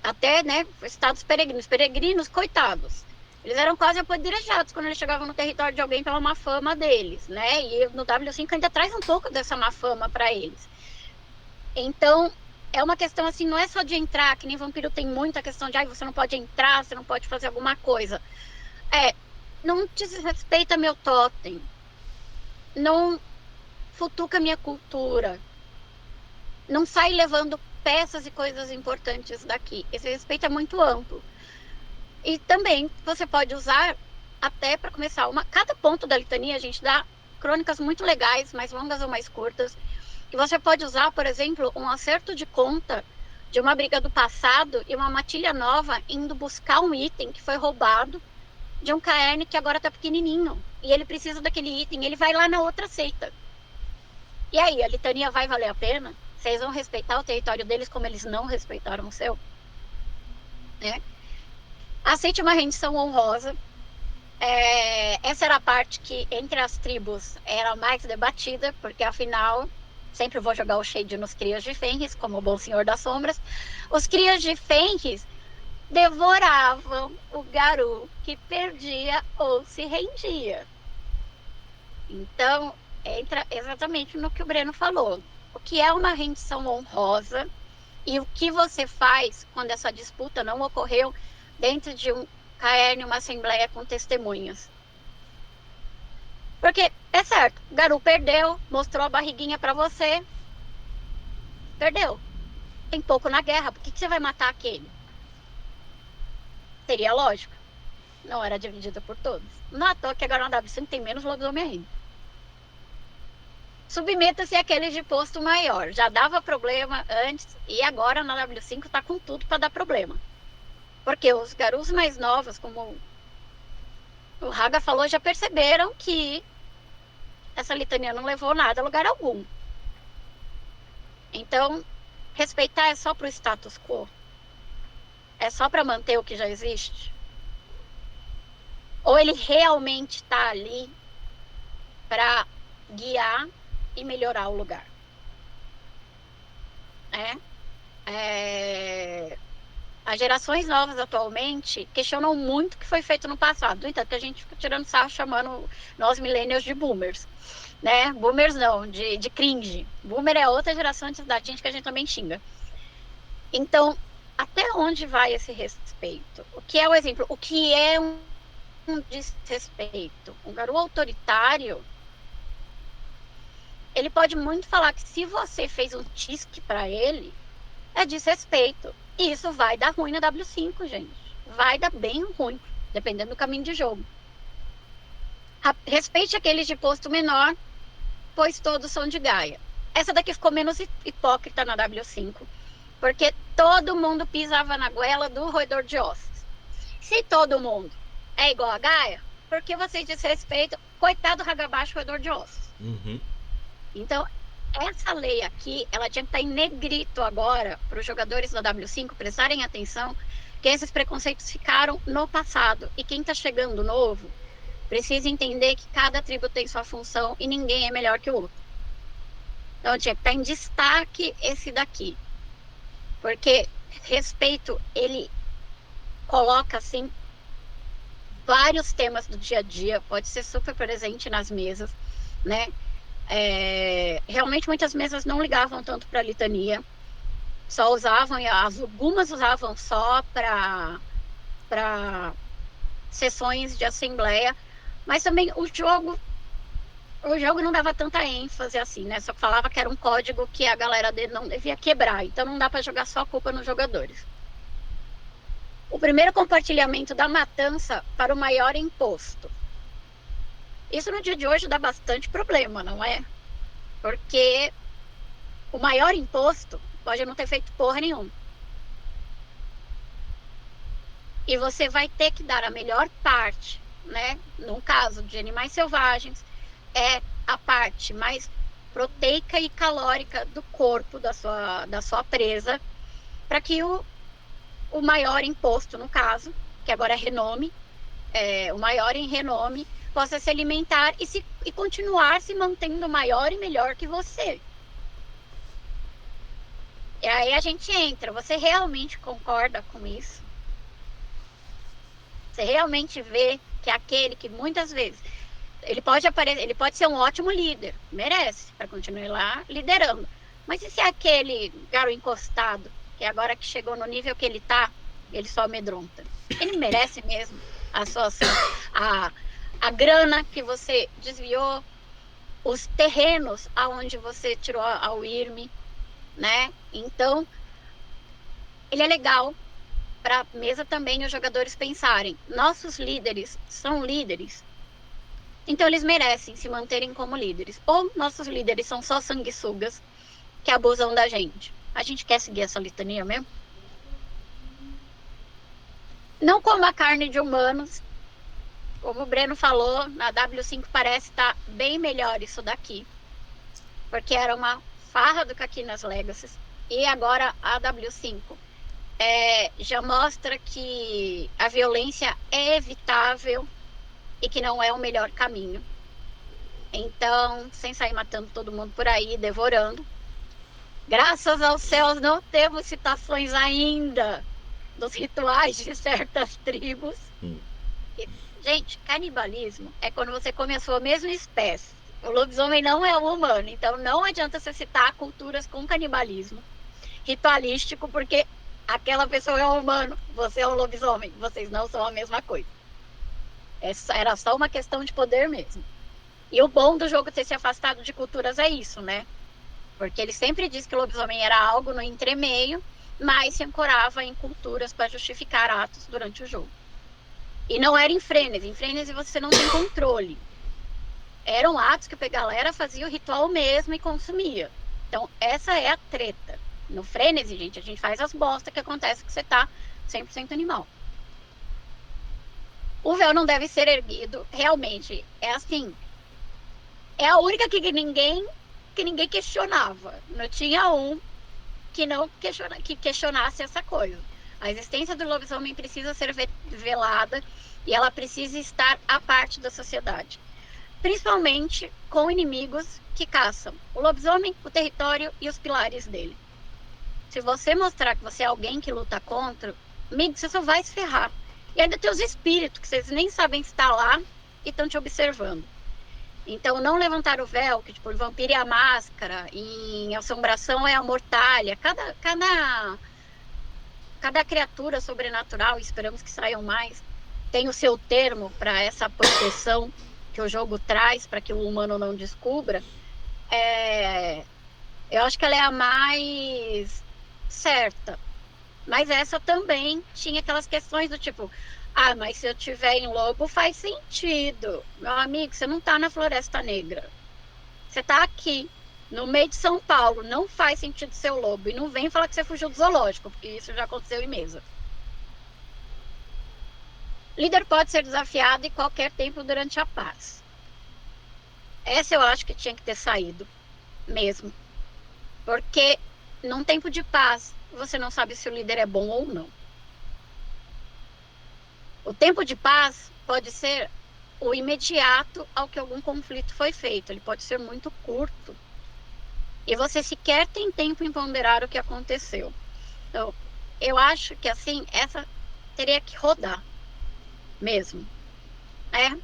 Até, né, estados peregrinos, coitados. Eles eram quase apodrejados quando eles chegavam no território de alguém pela má fama deles, né? E no W5 ainda traz um pouco dessa má fama para eles. Então, é uma questão assim, não é só de entrar, que nem vampiro tem muita questão de você não pode entrar, você não pode fazer alguma coisa. Não desrespeita meu totem. Não futuca minha cultura. Não sai levando peças e coisas importantes daqui. Esse respeito é muito amplo. E também você pode usar até para começar cada ponto da litania a gente dá crônicas muito legais, mais longas ou mais curtas. E você pode usar, por exemplo, um acerto de conta de uma briga do passado e uma matilha nova indo buscar um item que foi roubado de um caerne que agora tá pequenininho. E ele precisa daquele item, ele vai lá na outra seita. E aí, a litania vai valer a pena? Vocês vão respeitar o território deles como eles não respeitaram o seu? Né? Aceite uma rendição honrosa. Essa era a parte que, entre as tribos, era mais debatida, porque afinal... Sempre vou jogar o shade nos crias de Fenris, como o bom senhor das sombras. Os crias de Fenris devoravam o Garu que perdia ou se rendia. Então, entra exatamente no que o Breno falou. O que é uma rendição honrosa e o que você faz quando essa disputa não ocorreu dentro de um caerne, uma assembleia com testemunhas. Porque é certo, o Garu perdeu, mostrou a barriguinha para você, perdeu. Tem pouco na guerra, por que você vai matar aquele? Seria lógico. Não era dividida por todos. Não à toa que agora na W5 tem menos lobisomem ainda. Submeta-se àqueles de posto maior. Já dava problema antes e agora na W5 tá com tudo para dar problema. Porque os garus mais novos, como o Raga falou, já perceberam que essa litania não levou nada a lugar algum. Então, respeitar é só pro status quo? É só para manter o que já existe? Ou ele realmente está ali para guiar e melhorar o lugar? As gerações novas atualmente questionam muito o que foi feito no passado. No entanto, que a gente fica tirando sarro chamando nós millennials de boomers. Né? Boomers não, de cringe. Boomer é outra geração antes da gente que a gente também xinga. Então, até onde vai esse respeito? O que é o exemplo? O que é um desrespeito? Um garoto autoritário, ele pode muito falar que se você fez um tisque para ele, é desrespeito. E isso vai dar ruim na W5, gente. Vai dar bem ruim, dependendo do caminho de jogo. Respeite aqueles de posto menor, pois todos são de Gaia. Essa daqui ficou menos hipócrita na W5, porque todo mundo pisava na goela do roedor de ossos. Se todo mundo é igual a Gaia, por que vocês desrespeitam? Coitado do Hagabashi, roedor de ossos. Uhum. Então, essa lei aqui, ela tinha que estar em negrito agora para os jogadores da W5 prestarem atenção que esses preconceitos ficaram no passado. E quem está chegando novo precisa entender que cada tribo tem sua função e ninguém é melhor que o outro. Então, tinha que estar em destaque esse daqui. Porque respeito, ele coloca, assim, vários temas do dia a dia, pode ser super presente nas mesas, né? Realmente muitas mesas não ligavam tanto para a litania, só usavam, algumas usavam só para sessões de assembleia, mas também o jogo não dava tanta ênfase assim, né? Só falava que era um código que a galera dele não devia quebrar, então não dá para jogar só a culpa nos jogadores. O primeiro compartilhamento da matança para o maior imposto. Isso no dia de hoje dá bastante problema, não é? Porque o maior imposto pode não ter feito porra nenhuma. E você vai ter que dar a melhor parte, né? No caso de animais selvagens, é a parte mais proteica e calórica do corpo da sua presa, para que o maior imposto, no caso, que agora é renome, o maior em renome, possa se alimentar e continuar se mantendo maior e melhor que você. E aí a gente entra, você realmente concorda com isso? Você realmente vê que aquele que muitas vezes ele pode ser um ótimo líder, merece, para continuar lá liderando. Mas e se é aquele garo encostado, que agora que chegou no nível que ele tá, ele só amedronta? Ele merece mesmo a grana que você desviou, os terrenos aonde você tirou a UIRM, né? Então, ele é legal para a mesa também os jogadores pensarem, nossos líderes são líderes, então eles merecem se manterem como líderes. Ou nossos líderes são só sanguessugas que abusam da gente. A gente quer seguir essa litania mesmo? Não coma carne de humanos. Como o Breno falou, na W5 parece estar bem melhor isso daqui. Porque era uma farra do Caquinas Legacies. E agora a W5 já mostra que a violência é evitável e que não é o melhor caminho. Então, sem sair matando todo mundo por aí, devorando. Graças aos céus, não temos citações ainda dos rituais de certas tribos. Gente, canibalismo é quando você come a sua mesma espécie. O lobisomem não é um humano, então não adianta você citar culturas com canibalismo ritualístico, porque aquela pessoa é um humano, você é um lobisomem, vocês não são a mesma coisa. Essa era só uma questão de poder mesmo. E o bom do jogo ter se afastado de culturas é isso, né? Porque ele sempre disse que o lobisomem era algo no entremeio, mas se ancorava em culturas para justificar atos durante o jogo. E não era em Frênese. Em Frênese você não tem controle. Eram atos que a galera fazia o ritual mesmo e consumia. Então, essa é a treta. No Frênese, gente, a gente faz as bostas que acontece que você tá 100% animal. O véu não deve ser erguido. Realmente, é assim. É a única que ninguém questionava. Não tinha um que não questionasse essa coisa. A existência do lobisomem precisa ser velada e ela precisa estar à parte da sociedade. Principalmente com inimigos que caçam o lobisomem, o território e os pilares dele. Se você mostrar que você é alguém que luta contra, amigo, você só vai se ferrar. E ainda tem os espíritos, que vocês nem sabem estar lá e estão te observando. Então, não levantar o véu, que tipo, vampiro é a máscara, em assombração é a mortalha. Cada criatura sobrenatural, esperamos que saiam mais, tem o seu termo para essa proteção que o jogo traz, para que o humano não descubra. Eu acho que ela é a mais certa. Mas essa também tinha aquelas questões do tipo, mas se eu tiver em lobo faz sentido. Meu amigo, você não tá na Floresta Negra. Você tá aqui, no meio de São Paulo. Não faz sentido ser o lobo. E não vem falar que você fugiu do zoológico, porque isso já aconteceu em mesa. Líder pode ser desafiado em qualquer tempo durante a paz. Essa eu acho que tinha que ter saído, mesmo. Porque num tempo de paz, você não sabe se o líder é bom ou não. O tempo de paz pode ser o imediato ao que algum conflito foi feito. Ele pode ser muito curto. E você sequer tem tempo em ponderar o que aconteceu. Então, eu acho que assim, essa teria que rodar mesmo.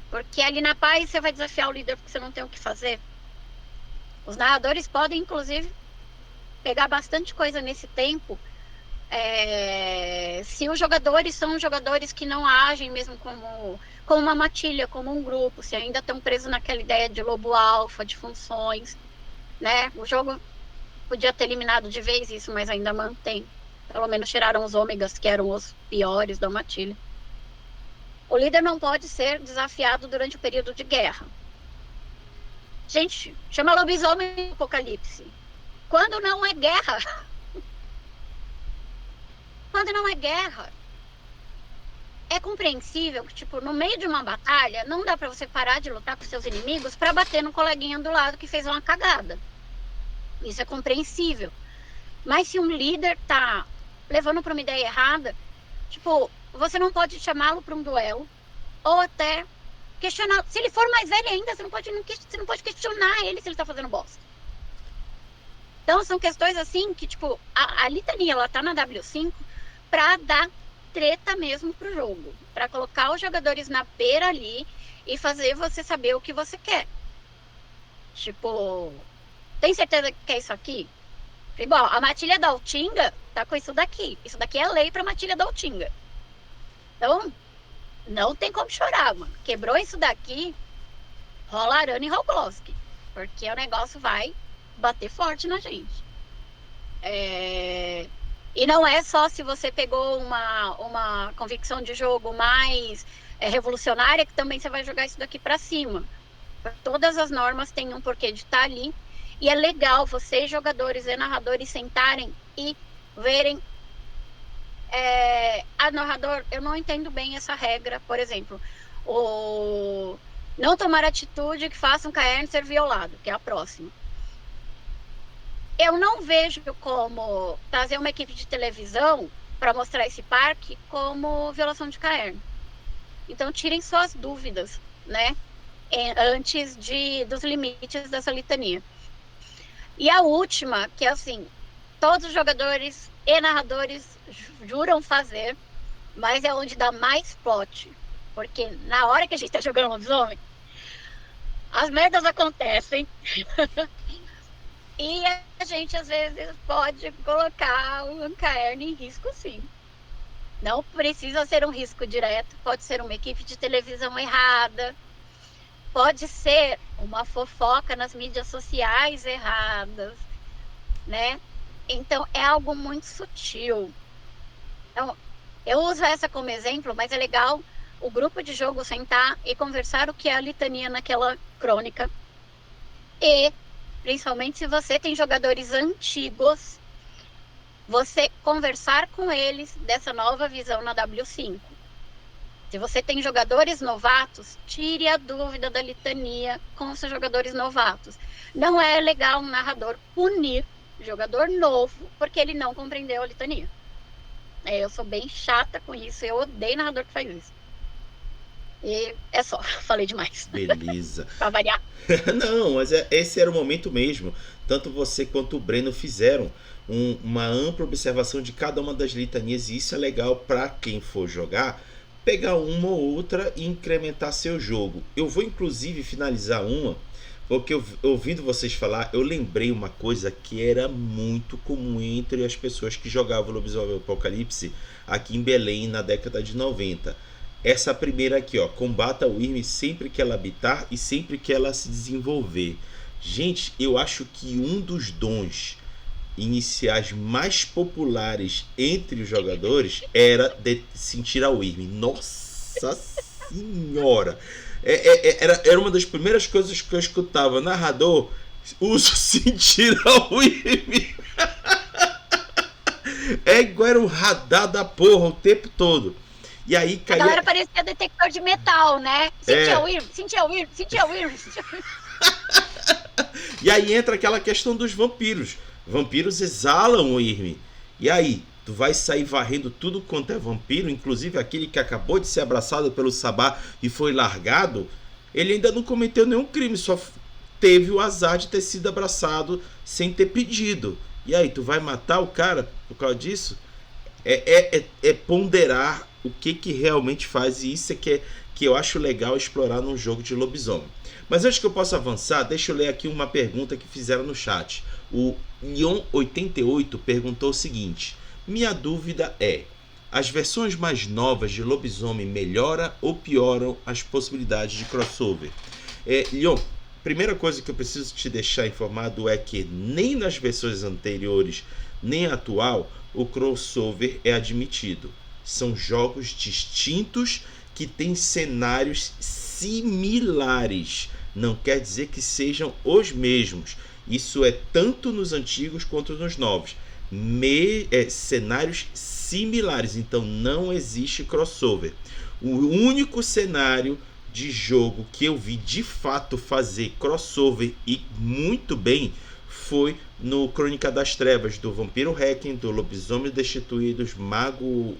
Porque ali na paz você vai desafiar o líder porque você não tem o que fazer. Os narradores podem, inclusive, pegar bastante coisa nesse tempo. Se os jogadores são jogadores que não agem mesmo como uma matilha, como um grupo, se ainda estão presos naquela ideia de lobo alfa, de funções, né? O jogo podia ter eliminado de vez isso, mas ainda mantém. Pelo menos tiraram os ômegas, que eram os piores da matilha. O líder não pode ser desafiado durante o período de guerra. Gente, chama lobisomem apocalipse. Quando não é guerra. Quando não é guerra, é compreensível que, tipo, no meio de uma batalha, não dá pra você parar de lutar com seus inimigos pra bater no coleguinha do lado que fez uma cagada. Isso é compreensível. Mas se um líder tá levando pra uma ideia errada, tipo, você não pode chamá-lo pra um duelo, ou até questionar. Se ele for mais velho ainda, você não pode questionar ele se ele tá fazendo bosta. Então, são questões assim que, tipo, a litania, ela tá na W5 pra dar treta mesmo pro jogo. Pra colocar os jogadores na beira ali e fazer você saber o que você quer. Tipo, tem certeza que quer isso aqui? Bom, a matilha da Altinga tá com isso daqui. Isso daqui é lei pra matilha da Altinga. Então, não tem como chorar, mano. Quebrou isso daqui, rola arana e Robloski. Porque o negócio vai bater forte na gente. E não é só se você pegou uma convicção de jogo mais revolucionária que também você vai jogar isso daqui pra cima. Todas as normas têm um porquê de estar ali. E é legal vocês, jogadores e narradores, sentarem e verem. Narrador, eu não entendo bem essa regra, por exemplo, não tomar atitude que faça um caerne ser violado, que é a próxima. Eu não vejo como trazer uma equipe de televisão para mostrar esse parque como violação de caerne. Então, tirem suas dúvidas, né? Antes dos limites dessa litania. E a última, que é assim, todos os jogadores e narradores juram fazer, mas é onde dá mais plot. porque na hora que a gente tá jogando lobisomem, as merdas acontecem e a gente às vezes pode colocar o Ancaerne em risco, sim. Não precisa ser um risco direto, pode ser uma equipe de televisão errada, pode ser uma fofoca nas mídias sociais erradas, né? Então é algo muito sutil. Então, eu uso essa como exemplo, mas é legal o grupo de jogo sentar e conversar o que é a litania naquela crônica. E, principalmente se você tem jogadores antigos, você conversar com eles dessa nova visão na W5. Se você tem jogadores novatos, tire a dúvida da litania com os seus jogadores novatos. Não é legal um narrador punir jogador novo porque ele não compreendeu a litania. Eu sou bem chata com isso, eu odeio narrador que faz isso. E é só, falei demais. Beleza. Pra variar. Não, mas esse era o momento mesmo. Tanto você quanto o Breno fizeram uma ampla observação de cada uma das litanias, e isso é legal para quem for jogar, pegar uma ou outra e incrementar seu jogo. Eu vou inclusive finalizar uma, porque ouvindo vocês falar, eu lembrei uma coisa que era muito comum entre as pessoas que jogavam Lobisomem Apocalipse aqui em Belém na década de 90. Essa primeira aqui, ó, combata o Wyrm sempre que ela habitar e sempre que ela se desenvolver. Gente, eu acho que um dos dons iniciais mais populares entre os jogadores era de sentir a Wyrm. Nossa senhora! Era uma das primeiras coisas que eu escutava. Narrador, uso sentir a Wyrm. Igual era um radar da porra o tempo todo. E aí caía... A galera parecia detector de metal, né? Sentia o Wyrm, sentia o Wyrm, sentia o Wyrm. E aí entra aquela questão dos vampiros. Vampiros exalam o Wyrm. E aí, tu vai sair varrendo tudo quanto é vampiro, inclusive aquele que acabou de ser abraçado pelo Sabá e foi largado. Ele ainda não cometeu nenhum crime, só teve o azar de ter sido abraçado sem ter pedido. E aí, tu vai matar o cara por causa disso? É ponderar o que realmente faz, e isso é que eu acho legal explorar num jogo de lobisomem. Mas antes que eu possa avançar, deixa eu ler aqui uma pergunta que fizeram no chat. O Leon88 perguntou o seguinte: minha dúvida é, as versões mais novas de lobisomem melhoram ou pioram as possibilidades de crossover? Leon, primeira coisa que eu preciso te deixar informado é que nem nas versões anteriores, nem atual, o crossover é admitido. São jogos distintos que têm cenários similares. Não quer dizer que sejam os mesmos. Isso é tanto nos antigos quanto nos novos. Cenários similares. Então não existe crossover. O único cenário de jogo que eu vi de fato fazer crossover e muito bem foi no Crônica das Trevas, do Vampiro Hacking, do Lobisomem Destituídos, Mago...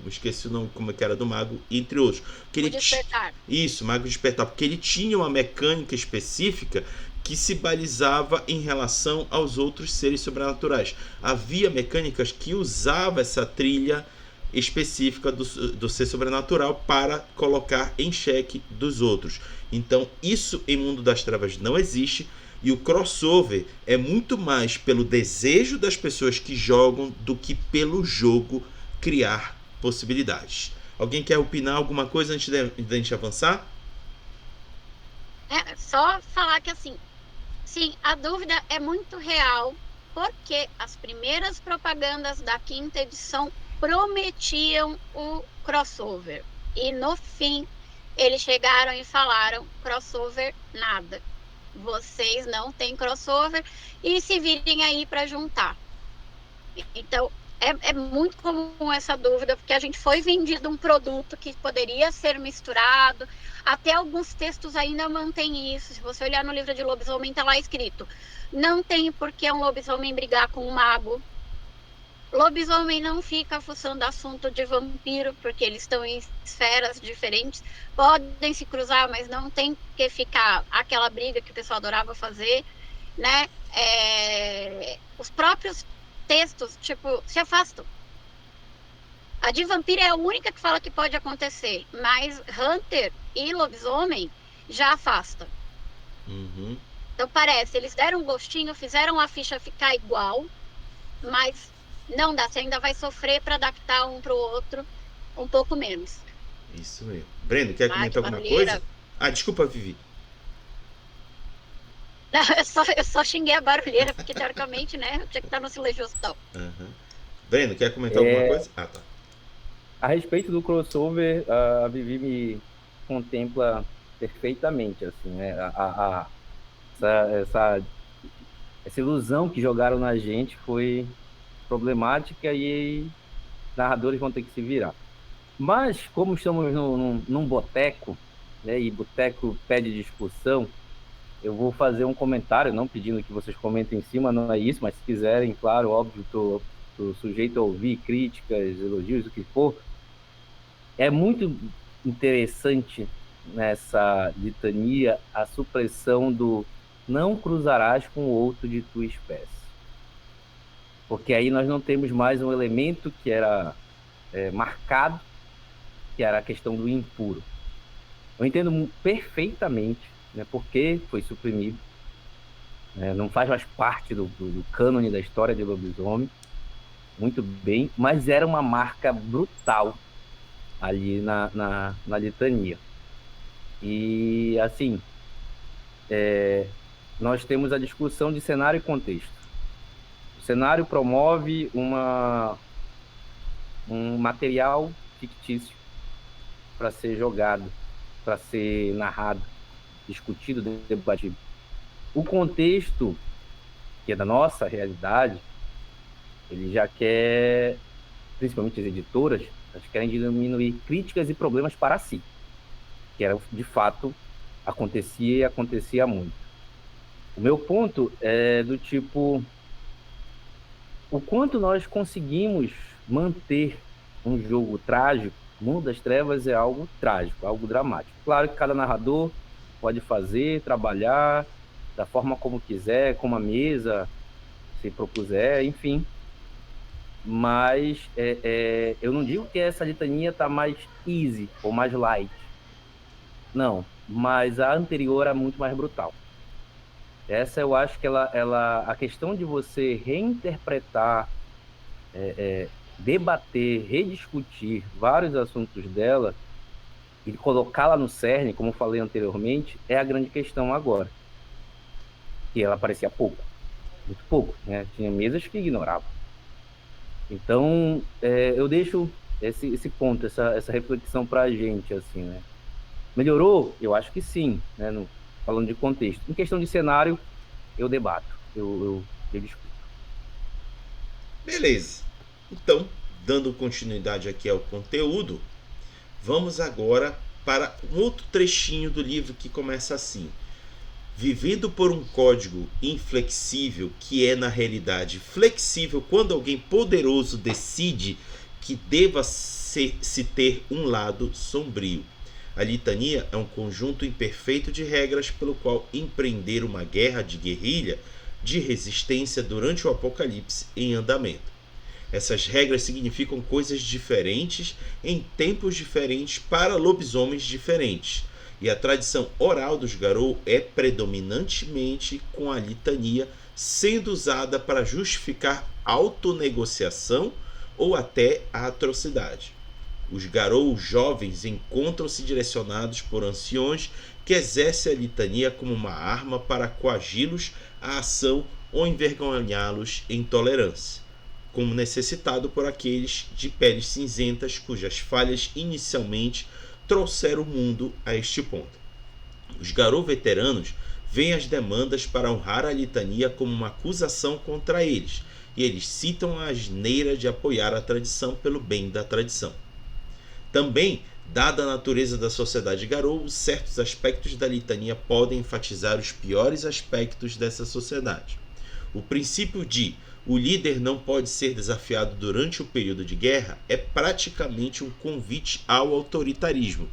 esqueci o nome como é que era do mago, entre outros. Que ele Despertar. Isso, Mago Despertar, porque ele tinha uma mecânica específica que se balizava em relação aos outros seres sobrenaturais. Havia mecânicas que usavam essa trilha específica do ser sobrenatural para colocar em xeque dos outros. Então isso em Mundo das Trevas não existe. E o crossover é muito mais pelo desejo das pessoas que jogam do que pelo jogo criar possibilidades. Alguém quer opinar alguma coisa antes de a gente avançar? Só falar que assim, sim, a dúvida é muito real, porque as primeiras propagandas da quinta edição prometiam o crossover. E no fim, eles chegaram e falaram: crossover nada. Vocês não têm crossover e se virem aí para juntar. Então, é muito comum essa dúvida, porque a gente foi vendido um produto que poderia ser misturado. Até alguns textos ainda mantém isso. Se você olhar no livro de lobisomem, está lá escrito: não tem por que um lobisomem brigar com um mago. Lobisomem não fica fuçando assunto de vampiro, porque eles estão em esferas diferentes. Podem se cruzar, mas não tem que ficar aquela briga que o pessoal adorava fazer, né? Os próprios textos, tipo, se afastam. A de vampiro é a única que fala que pode acontecer, mas Hunter e lobisomem já afasta. Uhum. Então parece, eles deram um gostinho, fizeram a ficha ficar igual, mas não dá, você ainda vai sofrer para adaptar um para o outro um pouco menos. Isso mesmo. Breno, quer Ah, comentar que alguma barulheira. coisa? Ah, desculpa, Vivi. Não, eu só xinguei a barulheira, porque teoricamente, né, eu tinha que estar no silencioso. Uhum. Breno, quer comentar alguma coisa? Ah, tá. A respeito do crossover, a Vivi me contempla perfeitamente, assim, né? Essa, essa ilusão que jogaram na gente foi problemática e narradores vão ter que se virar. Mas, como estamos num boteco, né, e boteco pede discussão, eu vou fazer um comentário, não pedindo que vocês comentem em cima, não é isso, mas se quiserem, claro, óbvio, tô sujeito a ouvir críticas, elogios, o que for. É muito interessante nessa litania a supressão do não cruzarás com outro de tua espécie. Porque aí nós não temos mais um elemento que era marcado, que era a questão do impuro. Eu entendo perfeitamente, né, por que foi suprimido, né, não faz mais parte do cânone da história de lobisomem, muito bem, mas era uma marca brutal ali na litania. E, assim, nós temos a discussão de cenário e contexto. O cenário promove um material fictício para ser jogado, para ser narrado, discutido, debatido. O contexto, que é da nossa realidade, ele já quer, principalmente as editoras, elas querem diminuir críticas e problemas para si, que era, de fato, acontecia e acontecia muito. O meu ponto é do tipo, o quanto nós conseguimos manter um jogo trágico. O Mundo das Trevas é algo trágico, algo dramático. Claro que cada narrador pode fazer, trabalhar da forma como quiser, como a mesa se propuser, enfim. Mas eu não digo que essa litania está mais easy ou mais light. Não, mas a anterior é muito mais brutal. Essa eu acho que a questão de você reinterpretar, debater, rediscutir vários assuntos dela e colocá-la no cerne, como falei anteriormente, é a grande questão agora. Que ela aparecia pouco, muito pouco, né? Tinha mesas que ignoravam. Então, eu deixo esse ponto, essa reflexão para a gente, assim, né? Melhorou? Eu acho que sim, né? Falando de contexto. Em questão de cenário, eu debato, eu discuto. Beleza. Então, dando continuidade aqui ao conteúdo, vamos agora para um outro trechinho do livro que começa assim: vivendo por um código inflexível, que é na realidade flexível quando alguém poderoso decide que deva se ter um lado sombrio. A litania é um conjunto imperfeito de regras pelo qual empreender uma guerra de guerrilha de resistência durante o apocalipse em andamento. Essas regras significam coisas diferentes em tempos diferentes para lobisomens diferentes, e a tradição oral dos Garou é predominantemente com a litania sendo usada para justificar autonegociação ou até a atrocidade. Os Garou jovens encontram-se direcionados por anciões que exercem a litania como uma arma para coagi-los à ação ou envergonhá-los em tolerância, como necessitado por aqueles de peles cinzentas cujas falhas inicialmente trouxeram o mundo a este ponto. Os Garou veteranos veem as demandas para honrar a litania como uma acusação contra eles, e eles citam a asneira de apoiar a tradição pelo bem da tradição. Também, dada a natureza da sociedade Garou, certos aspectos da litania podem enfatizar os piores aspectos dessa sociedade. O princípio de o líder não pode ser desafiado durante o período de guerra é praticamente um convite ao autoritarismo.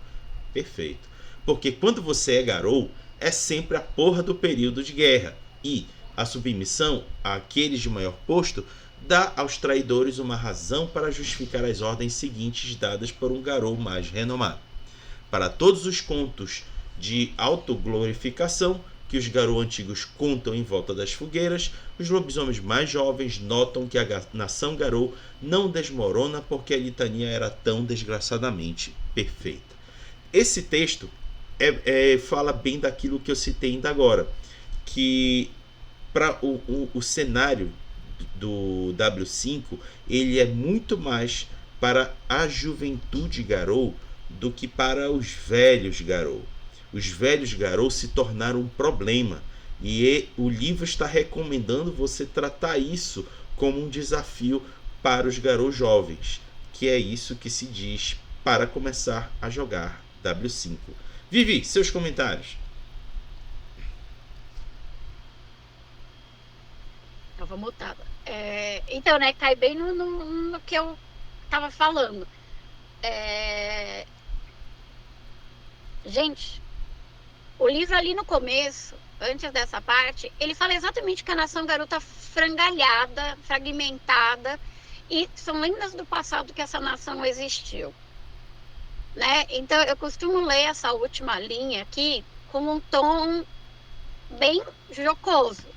Perfeito. Porque quando você é Garou, é sempre a porra do período de guerra. E a submissão àqueles de maior posto dá aos traidores uma razão para justificar as ordens seguintes dadas por um garou mais renomado. Para todos os contos de autoglorificação que os garou antigos contam em volta das fogueiras, os lobisomens mais jovens notam que a nação garou não desmorona porque a litania era tão desgraçadamente perfeita. Esse texto fala bem daquilo que eu citei ainda agora, que para o cenário do W5 ele é muito mais para a juventude garou do que para os velhos garou. Os velhos garou se tornaram um problema e o livro está recomendando você tratar isso como um desafio para os garou jovens, que é isso que se diz para começar a jogar W5. Vivi, seus comentários. Tava mutada. Então, né, cai bem no que eu tava falando. Gente, o livro ali no começo, antes dessa parte, ele fala exatamente que a nação garou tá frangalhada, fragmentada, e são lendas do passado que essa nação existiu. Né? Então, eu costumo ler essa última linha aqui com um tom bem jocoso.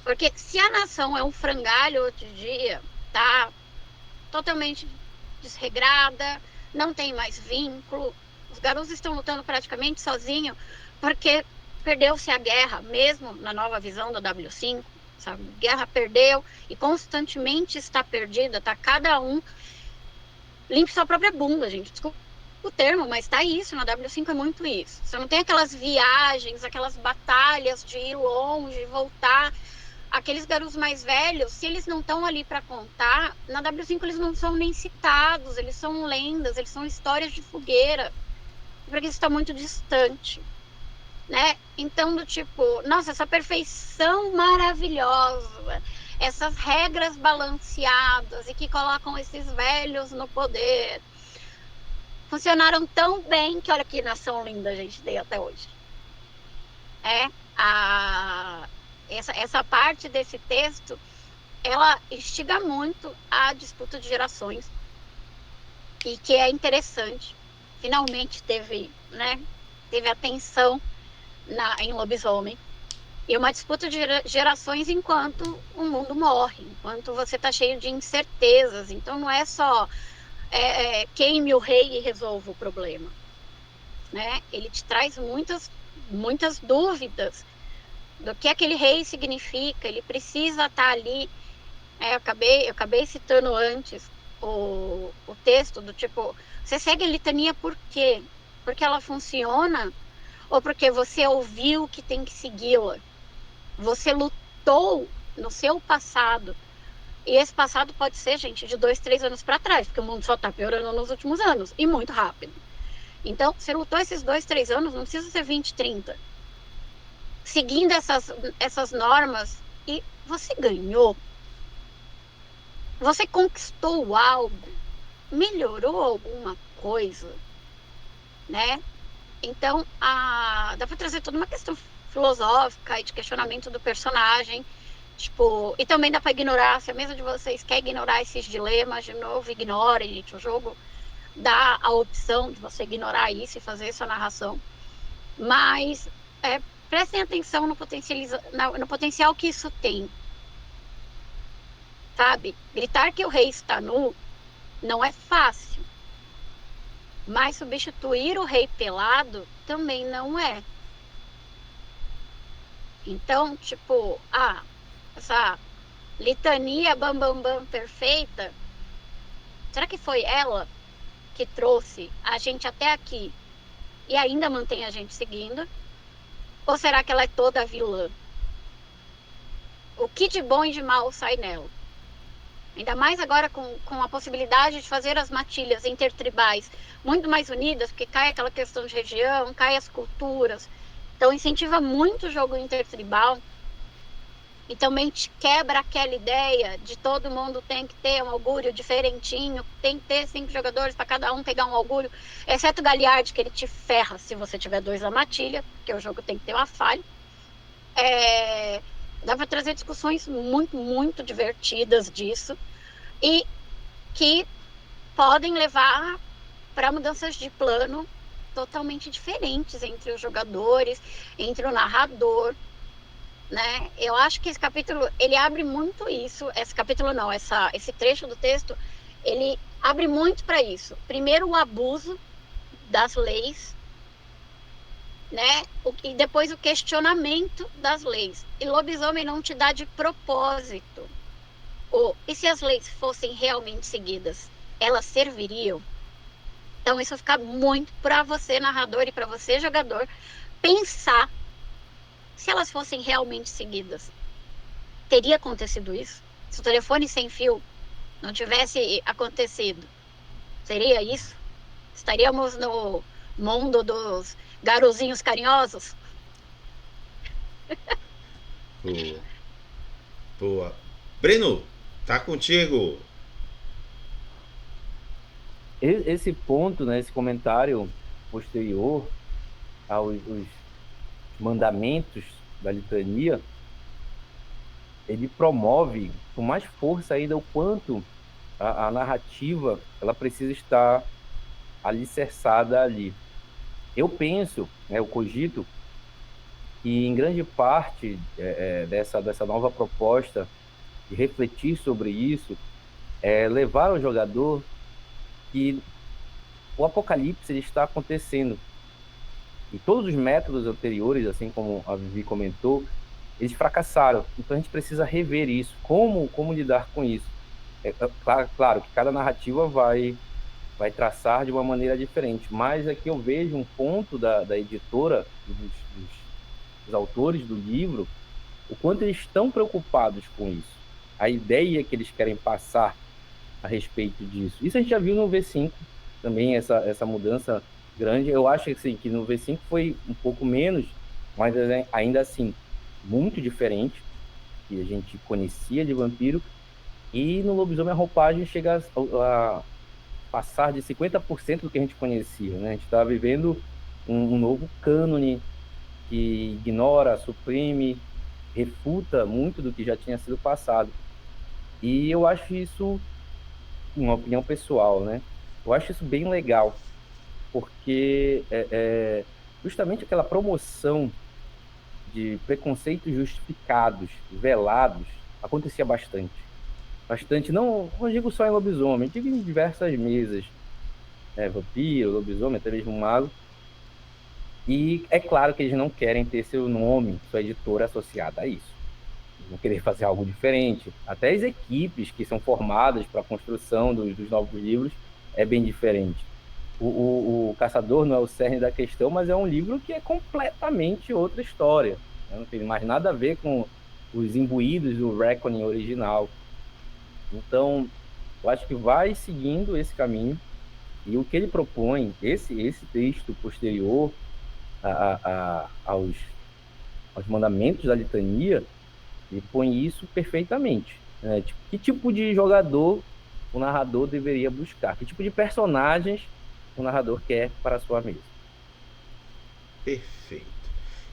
Porque se a nação é um frangalho hoje em dia, tá totalmente desregrada, não tem mais vínculo, os garotos estão lutando praticamente sozinhos, porque perdeu-se a guerra, mesmo na nova visão da W5, sabe? A guerra perdeu e constantemente está perdida, tá? Cada um limpe sua própria bunda, gente. Desculpa o termo, mas tá isso, na W5 é muito isso. Você não tem aquelas viagens, aquelas batalhas de ir longe, voltar. Aqueles garotos mais velhos, se eles não estão ali para contar, na W5 eles não são nem citados, eles são lendas, eles são histórias de fogueira, porque isso está muito distante, né? Então, do tipo, nossa, essa perfeição maravilhosa, essas regras balanceadas e que colocam esses velhos no poder, funcionaram tão bem que olha que nação linda a gente tem até hoje. Essa parte desse texto, ela instiga muito a disputa de gerações e que é interessante. Finalmente teve atenção em Lobisomem e uma disputa de gerações enquanto o mundo morre, enquanto você está cheio de incertezas. Então não é só queime o rei e resolva o problema, né? Ele te traz muitas dúvidas do que aquele rei significa. Ele precisa estar ali. Eu acabei citando antes o texto do tipo, você segue a litania por quê? Porque ela funciona ou porque você ouviu que tem que segui-la? Você lutou no seu passado, e esse passado pode ser, gente, de 2, 3 anos para trás, porque o mundo só está piorando nos últimos anos, e muito rápido. Então, você lutou esses 2, 3 anos, não precisa ser 20, 30. Seguindo essas normas, e você ganhou, você conquistou algo, melhorou alguma coisa, né? Então, dá para trazer toda uma questão filosófica e de questionamento do personagem, tipo, e também dá para ignorar, se a mesa de vocês quer ignorar esses dilemas, de novo, ignorem, gente, o jogo dá a opção de você ignorar isso e fazer sua narração, mas prestem atenção no potencial que isso tem, sabe? Gritar que o rei está nu não é fácil, mas substituir o rei pelado também não é. Então, tipo, essa litania bam bam bam perfeita, será que foi ela que trouxe a gente até aqui e ainda mantém a gente seguindo? Ou será que ela é toda vilã? O que de bom e de mal sai nela? Ainda mais agora com a possibilidade de fazer as matilhas intertribais muito mais unidas, porque cai aquela questão de região, cai as culturas. Então incentiva muito o jogo intertribal. E também te quebra aquela ideia de todo mundo tem que ter um augúrio diferentinho, tem que ter 5 jogadores para cada um pegar um augúrio, exceto o Galiard, que ele te ferra se você tiver 2 na matilha, porque o jogo tem que ter uma falha. Dá para trazer discussões muito, muito divertidas disso e que podem levar para mudanças de plano totalmente diferentes entre os jogadores, entre o narrador, né? Eu acho que esse capítulo, ele abre muito isso, esse capítulo não, esse trecho do texto, ele abre muito para isso. Primeiro, o abuso das leis, né? E depois o questionamento das leis. E lobisomem não te dá de propósito. E se as leis fossem realmente seguidas, elas serviriam? Então isso fica muito para você, narrador, e para você, jogador, pensar se elas fossem realmente seguidas. Teria acontecido isso? Se o telefone sem fio não tivesse acontecido, seria isso? Estaríamos no mundo dos garozinhos carinhosos? Boa. Boa. Breno, tá contigo. Esse ponto, né, esse comentário posterior aos os mandamentos da litania, ele promove com mais força ainda o quanto a narrativa ela precisa estar alicerçada ali. Eu penso, né, eu cogito, que em grande parte dessa nova proposta de refletir sobre isso é levar ao jogador que o apocalipse ele está acontecendo. E todos os métodos anteriores, assim como a Vivi comentou, eles fracassaram. Então a gente precisa rever isso. Como lidar com isso? Claro que cada narrativa vai traçar de uma maneira diferente, mas aqui eu vejo um ponto da editora, dos autores do livro, o quanto eles estão preocupados com isso. A ideia que eles querem passar a respeito disso. Isso a gente já viu no V5 também, essa mudança grande. Eu acho assim, que no V5 foi um pouco menos, mas ainda assim, muito diferente, que a gente conhecia de vampiro. E no lobisomem a roupagem chega a passar de 50% do que a gente conhecia, né? A gente está vivendo um novo cânone que ignora, suprime, refuta muito do que já tinha sido passado. E eu acho isso, uma opinião pessoal, né? Eu acho isso bem legal, porque justamente aquela promoção de preconceitos justificados, velados, acontecia bastante. Bastante, não digo só em lobisomem, digo em diversas mesas. Vampiro, lobisomem, até mesmo mago. E é claro que eles não querem ter seu nome, sua editora associada a isso. Eles vão querer fazer algo diferente. Até as equipes que são formadas para a construção dos novos livros é bem diferente. O Caçador não é o cerne da questão, mas é um livro que é completamente outra história. Não tem mais nada a ver com os imbuídos do Reckoning original. Então, eu acho que vai seguindo esse caminho. E o que ele propõe, esse texto posterior aos mandamentos da litania, ele põe isso perfeitamente. Né? Tipo, que tipo de jogador o narrador deveria buscar? Que tipo de personagens o narrador quer para a sua mesa? Perfeito.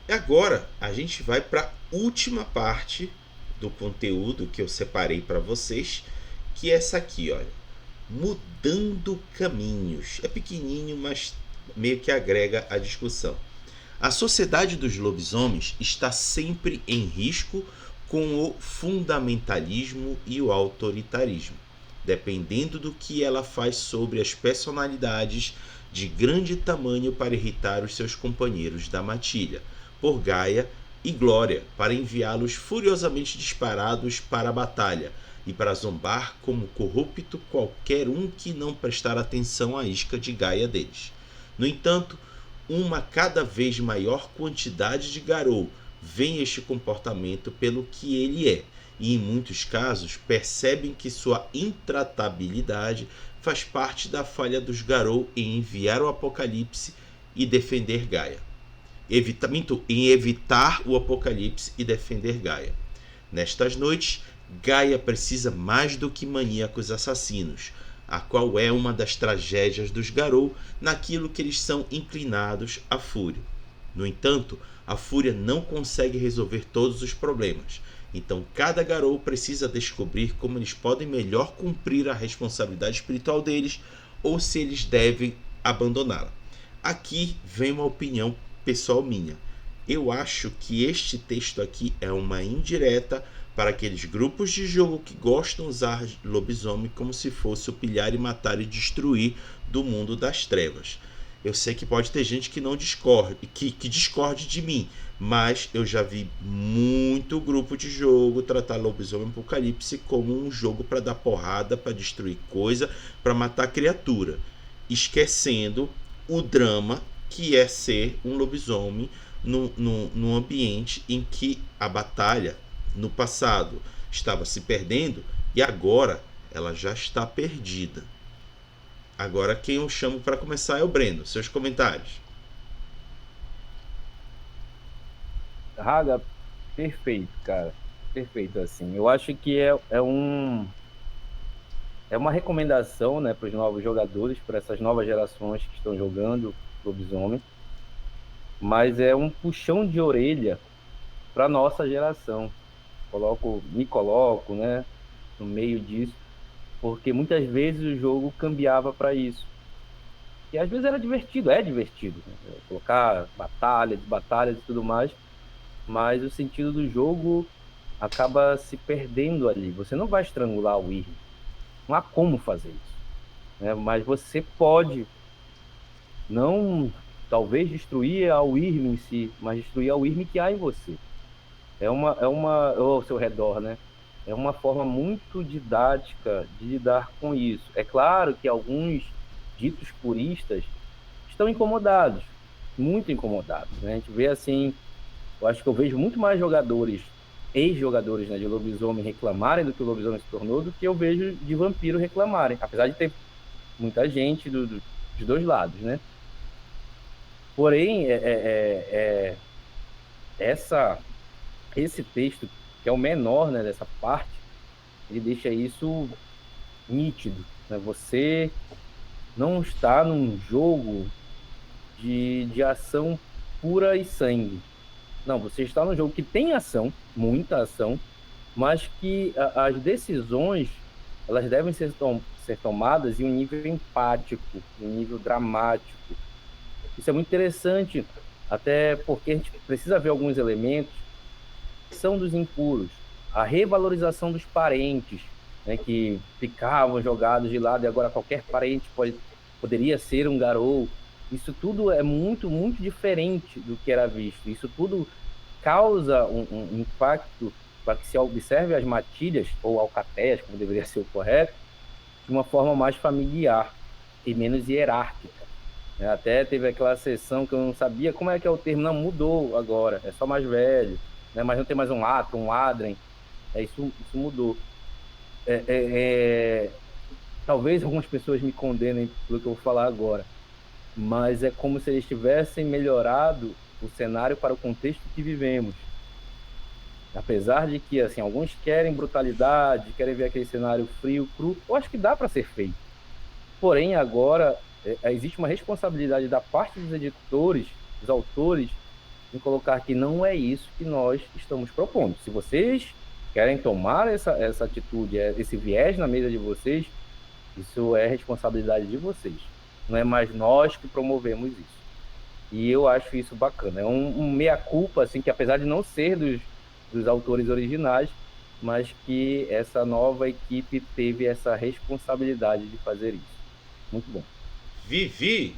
E agora a gente vai para a última parte do conteúdo que eu separei para vocês, que é essa aqui, olha. Mudando caminhos. É pequenininho, mas meio que agrega a discussão. A sociedade dos lobisomens está sempre em risco com o fundamentalismo e o autoritarismo, dependendo do que ela faz sobre as personalidades de grande tamanho para irritar os seus companheiros da matilha, por Gaia e Glória, para enviá-los furiosamente disparados para a batalha, e para zombar como corrupto qualquer um que não prestar atenção à isca de Gaia deles. No entanto, uma cada vez maior quantidade de Garou veem este comportamento pelo que ele é, e em muitos casos percebem que sua intratabilidade faz parte da falha dos Garou em enviar o apocalipse e defender Gaia. Em evitar o apocalipse e defender Gaia. Nestas noites, Gaia precisa mais do que maníacos assassinos, a qual é uma das tragédias dos Garou naquilo que eles são inclinados à fúria. No entanto, a fúria não consegue resolver todos os problemas. Então, cada garou precisa descobrir como eles podem melhor cumprir a responsabilidade espiritual deles ou se eles devem abandoná-la. Aqui vem uma opinião pessoal minha. Eu acho que este texto aqui é uma indireta para aqueles grupos de jogo que gostam de usar lobisomem como se fosse o pilhar e matar e destruir do mundo das trevas. Eu sei que pode ter gente que não discorde, que discorde de mim, mas eu já vi muito grupo de jogo tratar Lobisomem Apocalipse como um jogo para dar porrada, para destruir coisa, para matar criatura, esquecendo o drama que é ser um lobisomem num ambiente em que a batalha no passado estava se perdendo e agora ela já está perdida. Agora quem eu chamo para começar é o Breno. Seus comentários. Raga, perfeito, cara. Perfeito, assim. Eu acho que é uma recomendação, né, para os novos jogadores, para essas novas gerações que estão jogando lobisomem, mas é um puxão de orelha para nossa geração. Me coloco, né, no meio disso, porque muitas vezes o jogo cambiava para isso. E às vezes era divertido, é divertido, né? Colocar batalhas, batalhas e tudo mais, mas o sentido do jogo acaba se perdendo ali. Você não vai estrangular o Wyrm, não há como fazer isso, né? Mas você pode não, talvez destruir a Wyrm em si, mas destruir a Wyrm que há em você. Ou ao seu redor, né? É uma forma muito didática de lidar com isso. É claro que alguns ditos puristas estão incomodados, muito incomodados, né? A gente vê assim, eu acho que eu vejo muito mais jogadores, ex-jogadores, né, de lobisomem reclamarem do que o lobisomem se tornou, do que eu vejo de vampiro reclamarem, apesar de ter muita gente dos dois lados, né? Porém, esse texto, que é o menor, né, dessa parte, ele deixa isso nítido, né? Você não está num jogo de ação pura e sangue. Não, você está num jogo que tem ação, muita ação, mas que as decisões elas devem ser tomadas em um nível empático, em um nível dramático. Isso é muito interessante, até porque a gente precisa ver alguns elementos que são dos impuros, a revalorização dos parentes, né, que ficavam jogados de lado e agora qualquer parente poderia ser um garou. Isso tudo é muito, muito diferente do que era visto. Isso tudo causa um impacto para que se observe as matilhas, ou alcateias, como deveria ser o correto, de uma forma mais familiar e menos hierárquica. Até teve aquela sessão que eu não sabia como é que é o termo, não, mudou agora, é só mais velho, né? Mas não tem mais um Atro, um Adren, isso mudou. Talvez algumas pessoas me condenem pelo que eu vou falar agora, mas é como se eles tivessem melhorado o cenário para o contexto que vivemos. Apesar de que, assim, alguns querem brutalidade, querem ver aquele cenário frio, cru, eu acho que dá para ser feito. Porém, agora, existe uma responsabilidade da parte dos editores, dos autores, em colocar que não é isso que nós estamos propondo. Se vocês querem tomar essa atitude, esse viés na mesa de vocês, isso é responsabilidade de vocês. Não é mais nós que promovemos isso. E eu acho isso bacana. É um meia-culpa, assim, que apesar de não ser dos autores originais, mas que essa nova equipe teve essa responsabilidade de fazer isso. Muito bom. Vivi!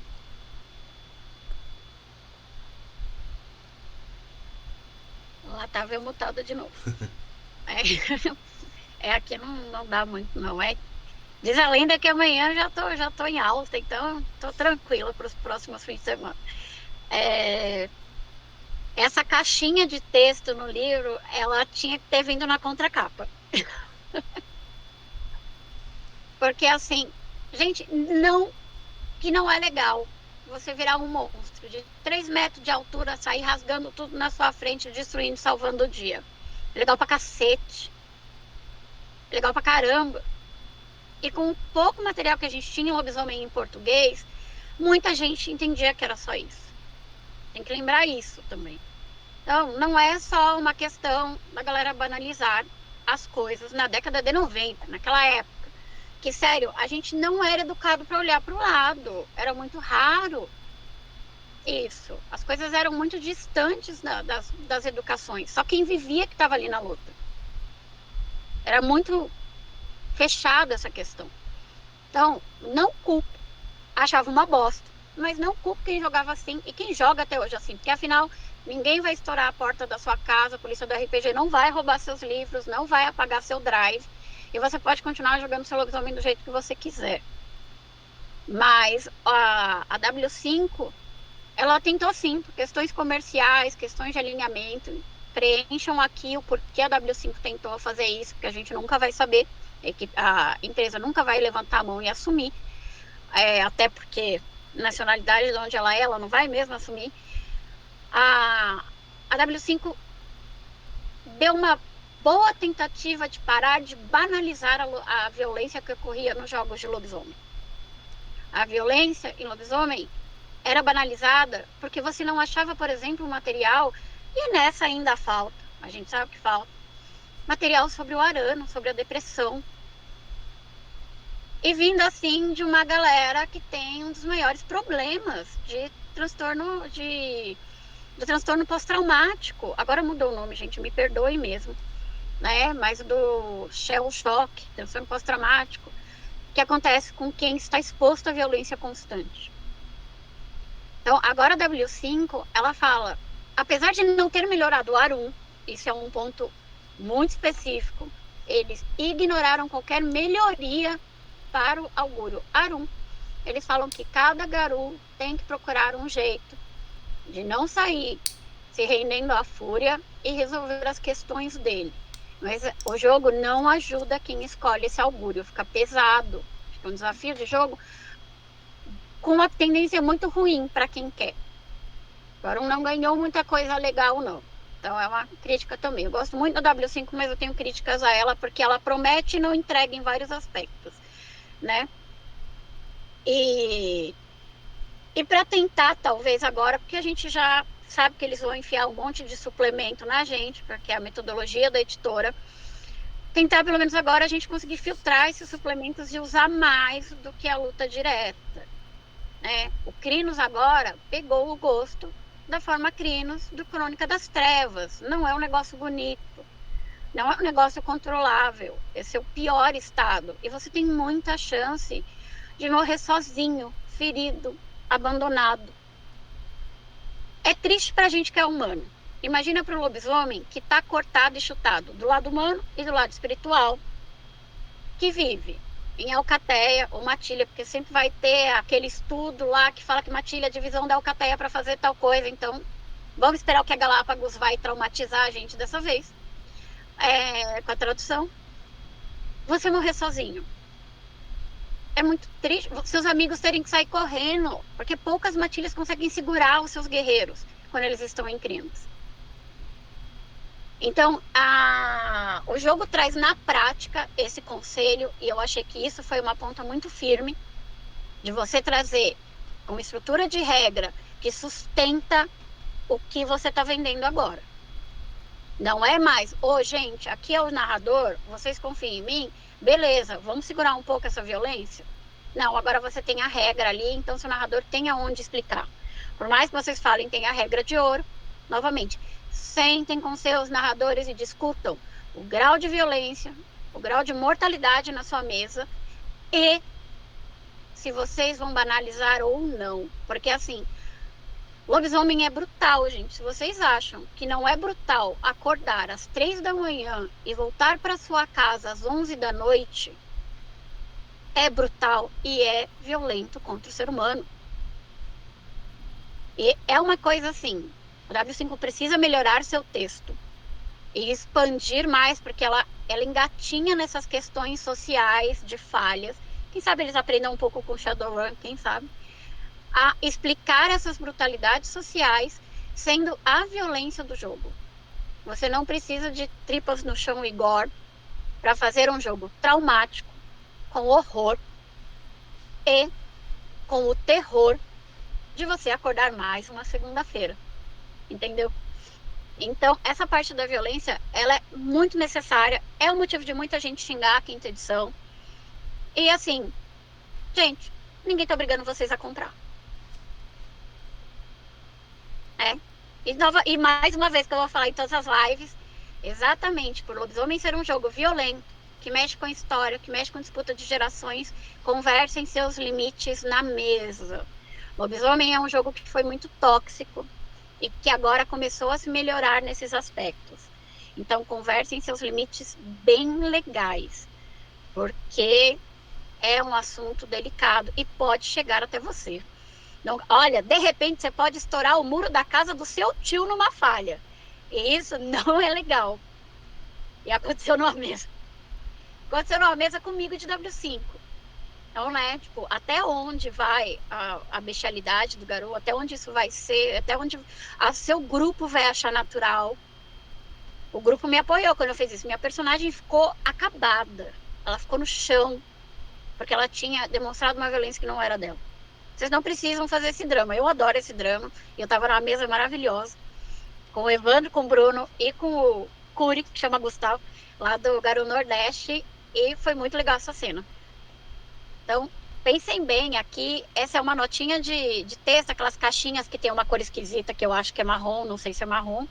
Lá tava eu mutada de novo. Aqui não dá muito, não. Diz a lenda que amanhã já tô em alta, então tô tranquila para os próximos fins de semana. Essa caixinha de texto no livro, ela tinha que ter vindo na contracapa. Porque assim, gente, que não é legal você virar um monstro de 3 metros de altura, sair rasgando tudo na sua frente, destruindo, salvando o dia. Legal pra cacete. Legal pra caramba. E com o pouco material que a gente tinha em lobisomem em português, muita gente entendia que era só isso. Tem que lembrar isso também. Então, não é só uma questão da galera banalizar as coisas na década de 90, naquela época. Que, sério, a gente não era educado para olhar para o lado. Era muito raro isso. As coisas eram muito distantes das educações. Só quem vivia que estava ali na luta. Era muito fechada essa questão. Então, não culpo. Achava uma bosta. Mas não culpo quem jogava assim e quem joga até hoje assim. Porque, afinal, ninguém vai estourar a porta da sua casa, a polícia do RPG não vai roubar seus livros, não vai apagar seu drive. E você pode continuar jogando seu lobisomem do jeito que você quiser. Mas a W5, ela tentou sim, por questões comerciais, questões de alinhamento. Preencham aqui o porquê a W5 tentou fazer isso, porque a gente nunca vai saber. A empresa nunca vai levantar a mão e assumir. Até porque nacionalidade de onde ela não vai mesmo assumir. A W5 deu uma boa tentativa de parar de banalizar a violência que ocorria nos jogos de lobisomem. A violência em lobisomem era banalizada porque você não achava, por exemplo, material, e nessa ainda falta, a gente sabe que falta, material sobre o arano, sobre a depressão. E vindo assim de uma galera que tem um dos maiores problemas de transtorno do transtorno pós-traumático. Agora mudou o nome, gente, me perdoe mesmo, né? Mas do shell shock, transtorno pós-traumático, que acontece com quem está exposto à violência constante. Então, agora a W5, ela fala, apesar de não ter melhorado o AR1, isso é um ponto muito específico, eles ignoraram qualquer melhoria para o augúrio AR1. Eles falam que cada garu tem que procurar um jeito de não sair se rendendo à fúria e resolver as questões dele. Mas o jogo não ajuda quem escolhe esse augúrio, fica pesado, fica um desafio de jogo com uma tendência muito ruim para quem quer. Agora não ganhou muita coisa legal, não. Então é uma crítica também. Eu gosto muito da W5, mas eu tenho críticas a ela porque ela promete e não entrega em vários aspectos, né? E para tentar, talvez agora, porque a gente já sabe que eles vão enfiar um monte de suplemento na gente, porque é a metodologia da editora, tentar pelo menos agora a gente conseguir filtrar esses suplementos e usar mais do que a luta direta, né? O Crinos agora pegou o gosto da forma Crinos do Crônica das Trevas. Não é um negócio bonito, não é um negócio controlável. Esse é o pior estado. E você tem muita chance de morrer sozinho, ferido, abandonado. É triste pra gente que é humano. Imagina para o lobisomem que está cortado e chutado do lado humano e do lado espiritual, que vive em Alcateia ou Matilha, porque sempre vai ter aquele estudo lá que fala que Matilha é a divisão da Alcateia para fazer tal coisa. Então, vamos esperar o que a Galápagos vai traumatizar a gente dessa vez, com a tradução. Você morrer sozinho. É muito triste. Seus amigos terem que sair correndo, porque poucas matilhas conseguem segurar os seus guerreiros quando eles estão em crimes. Então, o jogo traz na prática esse conselho, e eu achei que isso foi uma ponta muito firme, de você trazer uma estrutura de regra que sustenta o que você está vendendo agora. Não é mais, gente, aqui é o narrador, vocês confiam em mim? Beleza, vamos segurar um pouco essa violência? Não, agora você tem a regra ali, então seu narrador tem aonde explicar. Por mais que vocês falem, tem a regra de ouro, novamente, sentem com seus narradores e discutam o grau de violência, o grau de mortalidade na sua mesa e se vocês vão banalizar ou não. Porque assim, lobisomem é brutal, gente. Se vocês acham que não é brutal acordar às 3 da manhã e voltar para sua casa às 11 da noite, é brutal e é violento contra o ser humano. E é uma coisa assim, o W5 precisa melhorar seu texto e expandir mais, porque ela engatinha nessas questões sociais de falhas. Quem sabe eles aprendam um pouco com Shadowrun, quem sabe? A explicar essas brutalidades sociais sendo a violência do jogo. Você não precisa de tripas no chão e gore para fazer um jogo traumático, com horror e com o terror de você acordar mais uma segunda-feira. Entendeu? Então, essa parte da violência, ela é muito necessária, é o motivo de muita gente xingar a quinta edição. E assim, gente, ninguém tá obrigando vocês a comprar. É. E mais uma vez que eu vou falar em todas as lives, exatamente por Lobisomem ser um jogo violento, que mexe com história, que mexe com disputa de gerações, conversem seus limites na mesa. Lobisomem é um jogo que foi muito tóxico e que agora começou a se melhorar nesses aspectos. Então, conversem seus limites bem legais, porque é um assunto delicado e pode chegar até você. Não, olha, de repente você pode estourar o muro da casa do seu tio numa falha. E isso não é legal. E aconteceu numa mesa. Aconteceu numa mesa comigo de W5. Então, né, tipo, até onde vai a bestialidade do garoto, até onde isso vai ser, até onde seu grupo vai achar natural. O grupo me apoiou quando eu fiz isso. Minha personagem ficou acabada. Ela ficou no chão, porque ela tinha demonstrado uma violência que não era dela. Vocês não precisam fazer esse drama. Eu adoro esse drama. Eu tava numa mesa maravilhosa, com o Evandro, com o Bruno e com o Curi, que chama Gustavo, lá do Garo Nordeste. E foi muito legal essa cena. Então, pensem bem aqui. Essa é uma notinha de texto, aquelas caixinhas que tem uma cor esquisita, que eu acho que é marrom, não sei se é marrom,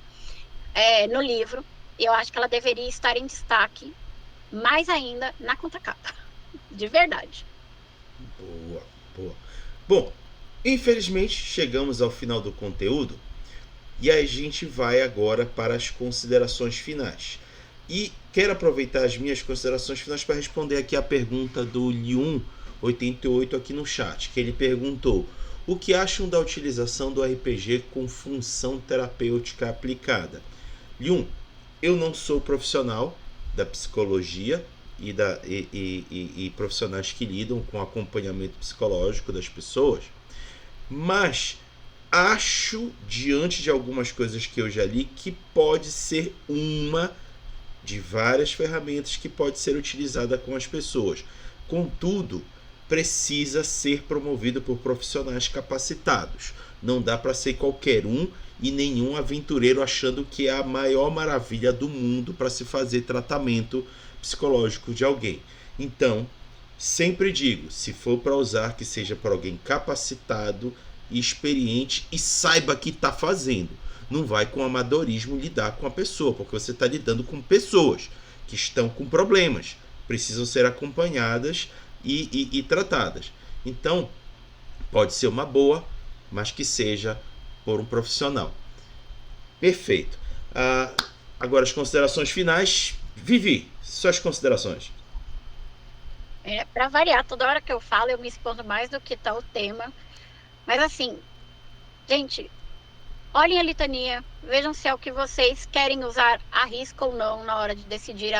no livro. Eu acho que ela deveria estar em destaque, mais ainda, na contracapa. De verdade. Boa, boa. Bom, infelizmente chegamos ao final do conteúdo e a gente vai agora para as considerações finais. E quero aproveitar as minhas considerações finais para responder aqui a pergunta do Liun88 aqui no chat, que ele perguntou: o que acham da utilização do RPG com função terapêutica aplicada? Liun, eu não sou profissional da psicologia e profissionais que lidam com acompanhamento psicológico das pessoas, mas acho, diante de algumas coisas que eu já li, que pode ser uma de várias ferramentas que pode ser utilizada com as pessoas. Contudo, precisa ser promovido por profissionais capacitados. Não dá para ser qualquer um e nenhum aventureiro achando que é a maior maravilha do mundo para se fazer tratamento psicológico de alguém. Então, sempre digo, se for para usar, que seja para alguém capacitado e experiente e saiba que está fazendo. Não vai com amadorismo lidar com a pessoa, porque você está lidando com pessoas que estão com problemas, precisam ser acompanhadas e tratadas. Então, pode ser uma boa, mas que seja por um profissional. Perfeito. Agora as considerações finais. Vivi, suas considerações. Para variar, toda hora que eu falo eu me expondo mais do que tá o tema. Mas assim, gente, olhem a litania, vejam se é o que vocês querem usar a risco ou não na hora de decidir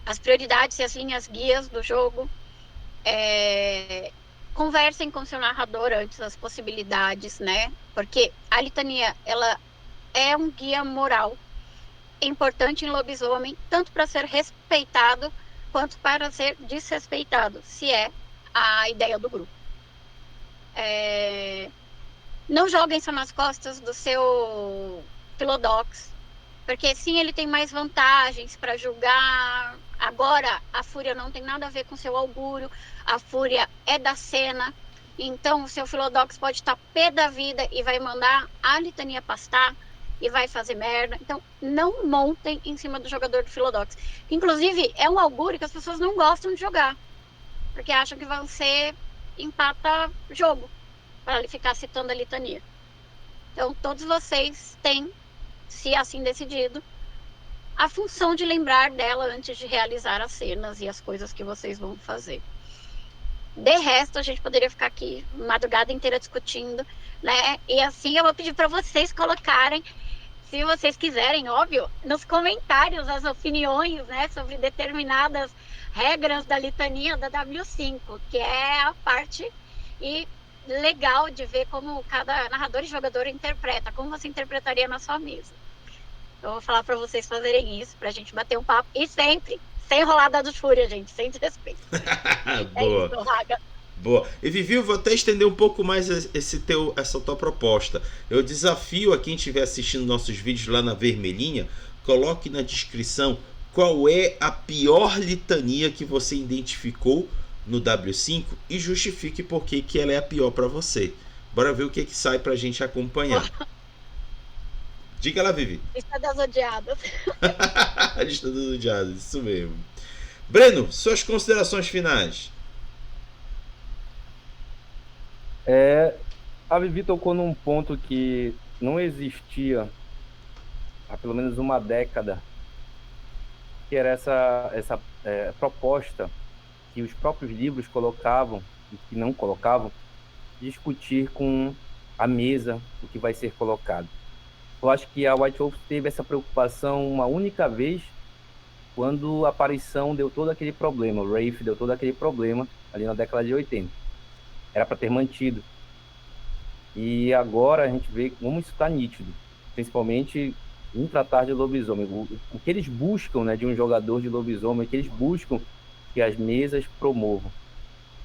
as prioridades e as linhas guias do jogo. Conversem com seu narrador antes das possibilidades, né? Porque a litania, ela é um guia moral importante em lobisomem, tanto para ser respeitado quanto para ser desrespeitado, se é a ideia do grupo. Não joguem isso nas costas do seu Philodox, porque sim, ele tem mais vantagens para julgar. Agora, a Fúria não tem nada a ver com seu augúrio, a Fúria é da cena, então o seu Philodox pode estar pé da vida e vai mandar a litania pastar e vai fazer merda. Então, não montem em cima do jogador do Philodox. Inclusive, é um augúrio que as pessoas não gostam de jogar, porque acham que vão ser empata jogo, para ele ficar citando a litania. Então, todos vocês têm, se assim decidido, a função de lembrar dela antes de realizar as cenas e as coisas que vocês vão fazer. De resto, a gente poderia ficar aqui madrugada inteira discutindo, né? E assim, eu vou pedir para vocês colocarem, se vocês quiserem, óbvio, nos comentários as opiniões, né, sobre determinadas regras da litania da W5, que é a parte legal de ver como cada narrador e jogador interpreta, como você interpretaria na sua mesa. Eu vou falar para vocês fazerem isso, pra gente bater um papo, e sempre, sem rolar dados de fúria, gente, sem desrespeito. Boa. É isso, Raga. Boa. E Vivi, eu vou até estender um pouco mais essa tua proposta. Eu desafio a quem estiver assistindo nossos vídeos lá na Vermelhinha, coloque na descrição qual é a pior litania que você identificou no W5 e justifique por que ela é a pior para você. Bora ver o que sai pra gente acompanhar. Diga lá, Vivi. Lista das odiadas. A lista dos odiados, isso mesmo. Breno, suas considerações finais. A Vivi tocou num ponto que não existia há pelo menos uma década, que era essa proposta que os próprios livros colocavam e que não colocavam, discutir com a mesa o que vai ser colocado. Eu acho que a White Wolf teve essa preocupação uma única vez, quando a aparição deu todo aquele problema, o Wraith deu todo aquele problema ali na década de 80. Era para ter mantido. E agora a gente vê como isso está nítido, principalmente em tratar de lobisomem. O que eles buscam, né, de um jogador de lobisomem, o que eles buscam que as mesas promovam.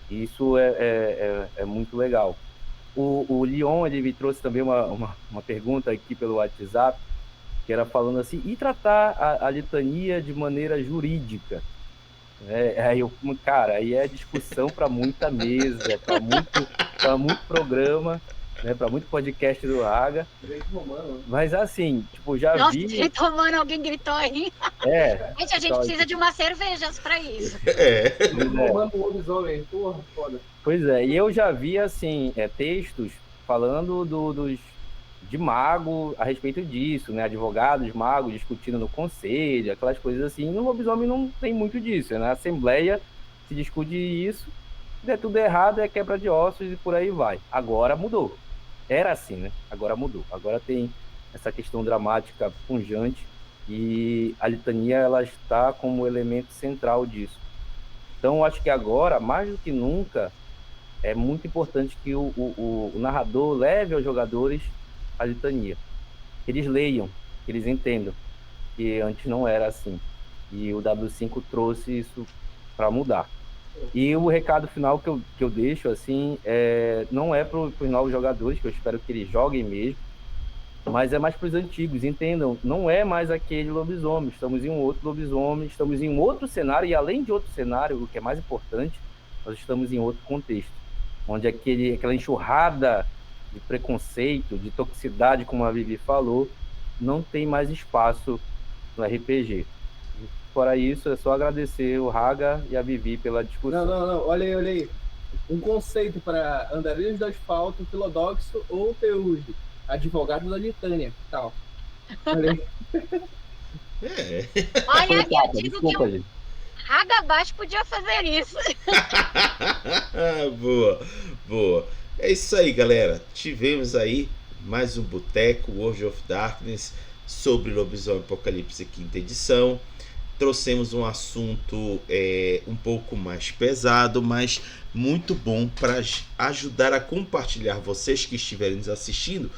Isso é muito legal. O Leon, ele me trouxe também uma pergunta aqui pelo WhatsApp, que era falando assim, e tratar a litania de maneira jurídica? Aí aí é discussão para muita mesa, para muito programa, né, para muito podcast do Raga. Mas assim, tipo, já Nossa, vi... direito romano, alguém gritou aí. Gente, a gente precisa de umas cervejas para isso. Pois é, e eu já vi, assim, textos falando de mago a respeito disso, né? Advogados, magos discutindo no conselho, aquelas coisas assim. No lobisomem não tem muito disso, né? Na Assembleia se discute isso, se der tudo errado é quebra de ossos e por aí vai. Agora mudou. Era assim, né? Agora mudou. Agora tem essa questão dramática pungente e a litania, ela está como elemento central disso. Então, eu acho que agora, mais do que nunca, é muito importante que o narrador leve aos jogadores a litania. Que eles leiam, que eles entendam, que antes não era assim. E o W5 trouxe isso para mudar. E o recado final que eu deixo, assim, não é para os novos jogadores, que eu espero que eles joguem mesmo, mas é mais para os antigos, entendam, não é mais aquele lobisomem, estamos em um outro lobisomem, estamos em um outro cenário, e além de outro cenário, o que é mais importante, nós estamos em outro contexto, onde aquela enxurrada de preconceito, de toxicidade, como a Vivi falou, não tem mais espaço no RPG. Fora isso, é só agradecer o Raga e a Vivi pela discussão. Não, olha aí. Um conceito para andarilhos do asfalto, filodoxo ou Peúde, advogado da litânia, tal. Olha aí. Olha, eu digo que o Raga Baixo podia fazer isso. Boa. É isso aí, galera. Tivemos aí mais um Boteco World of Darkness sobre Lobisomem Apocalipse, quinta edição. Trouxemos um assunto um pouco mais pesado, mas muito bom para ajudar a compartilhar, vocês que estiverem nos assistindo,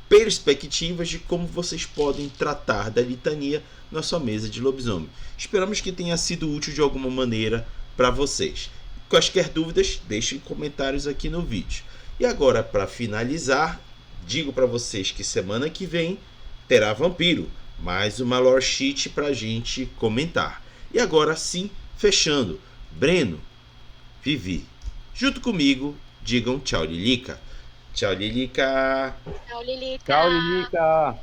perspectivas de como vocês podem tratar da litania na sua mesa de lobisomem. Esperamos que tenha sido útil de alguma maneira para vocês. Quaisquer dúvidas, deixem comentários aqui no vídeo. E agora, para finalizar, digo para vocês que semana que vem terá Vampiro. Mais uma lore sheet pra gente comentar. E agora sim, fechando. Breno, Vivi, junto comigo, digam tchau, Lilica. Tchau, Lilica. Tchau, Lilica. Tchau, Lilica.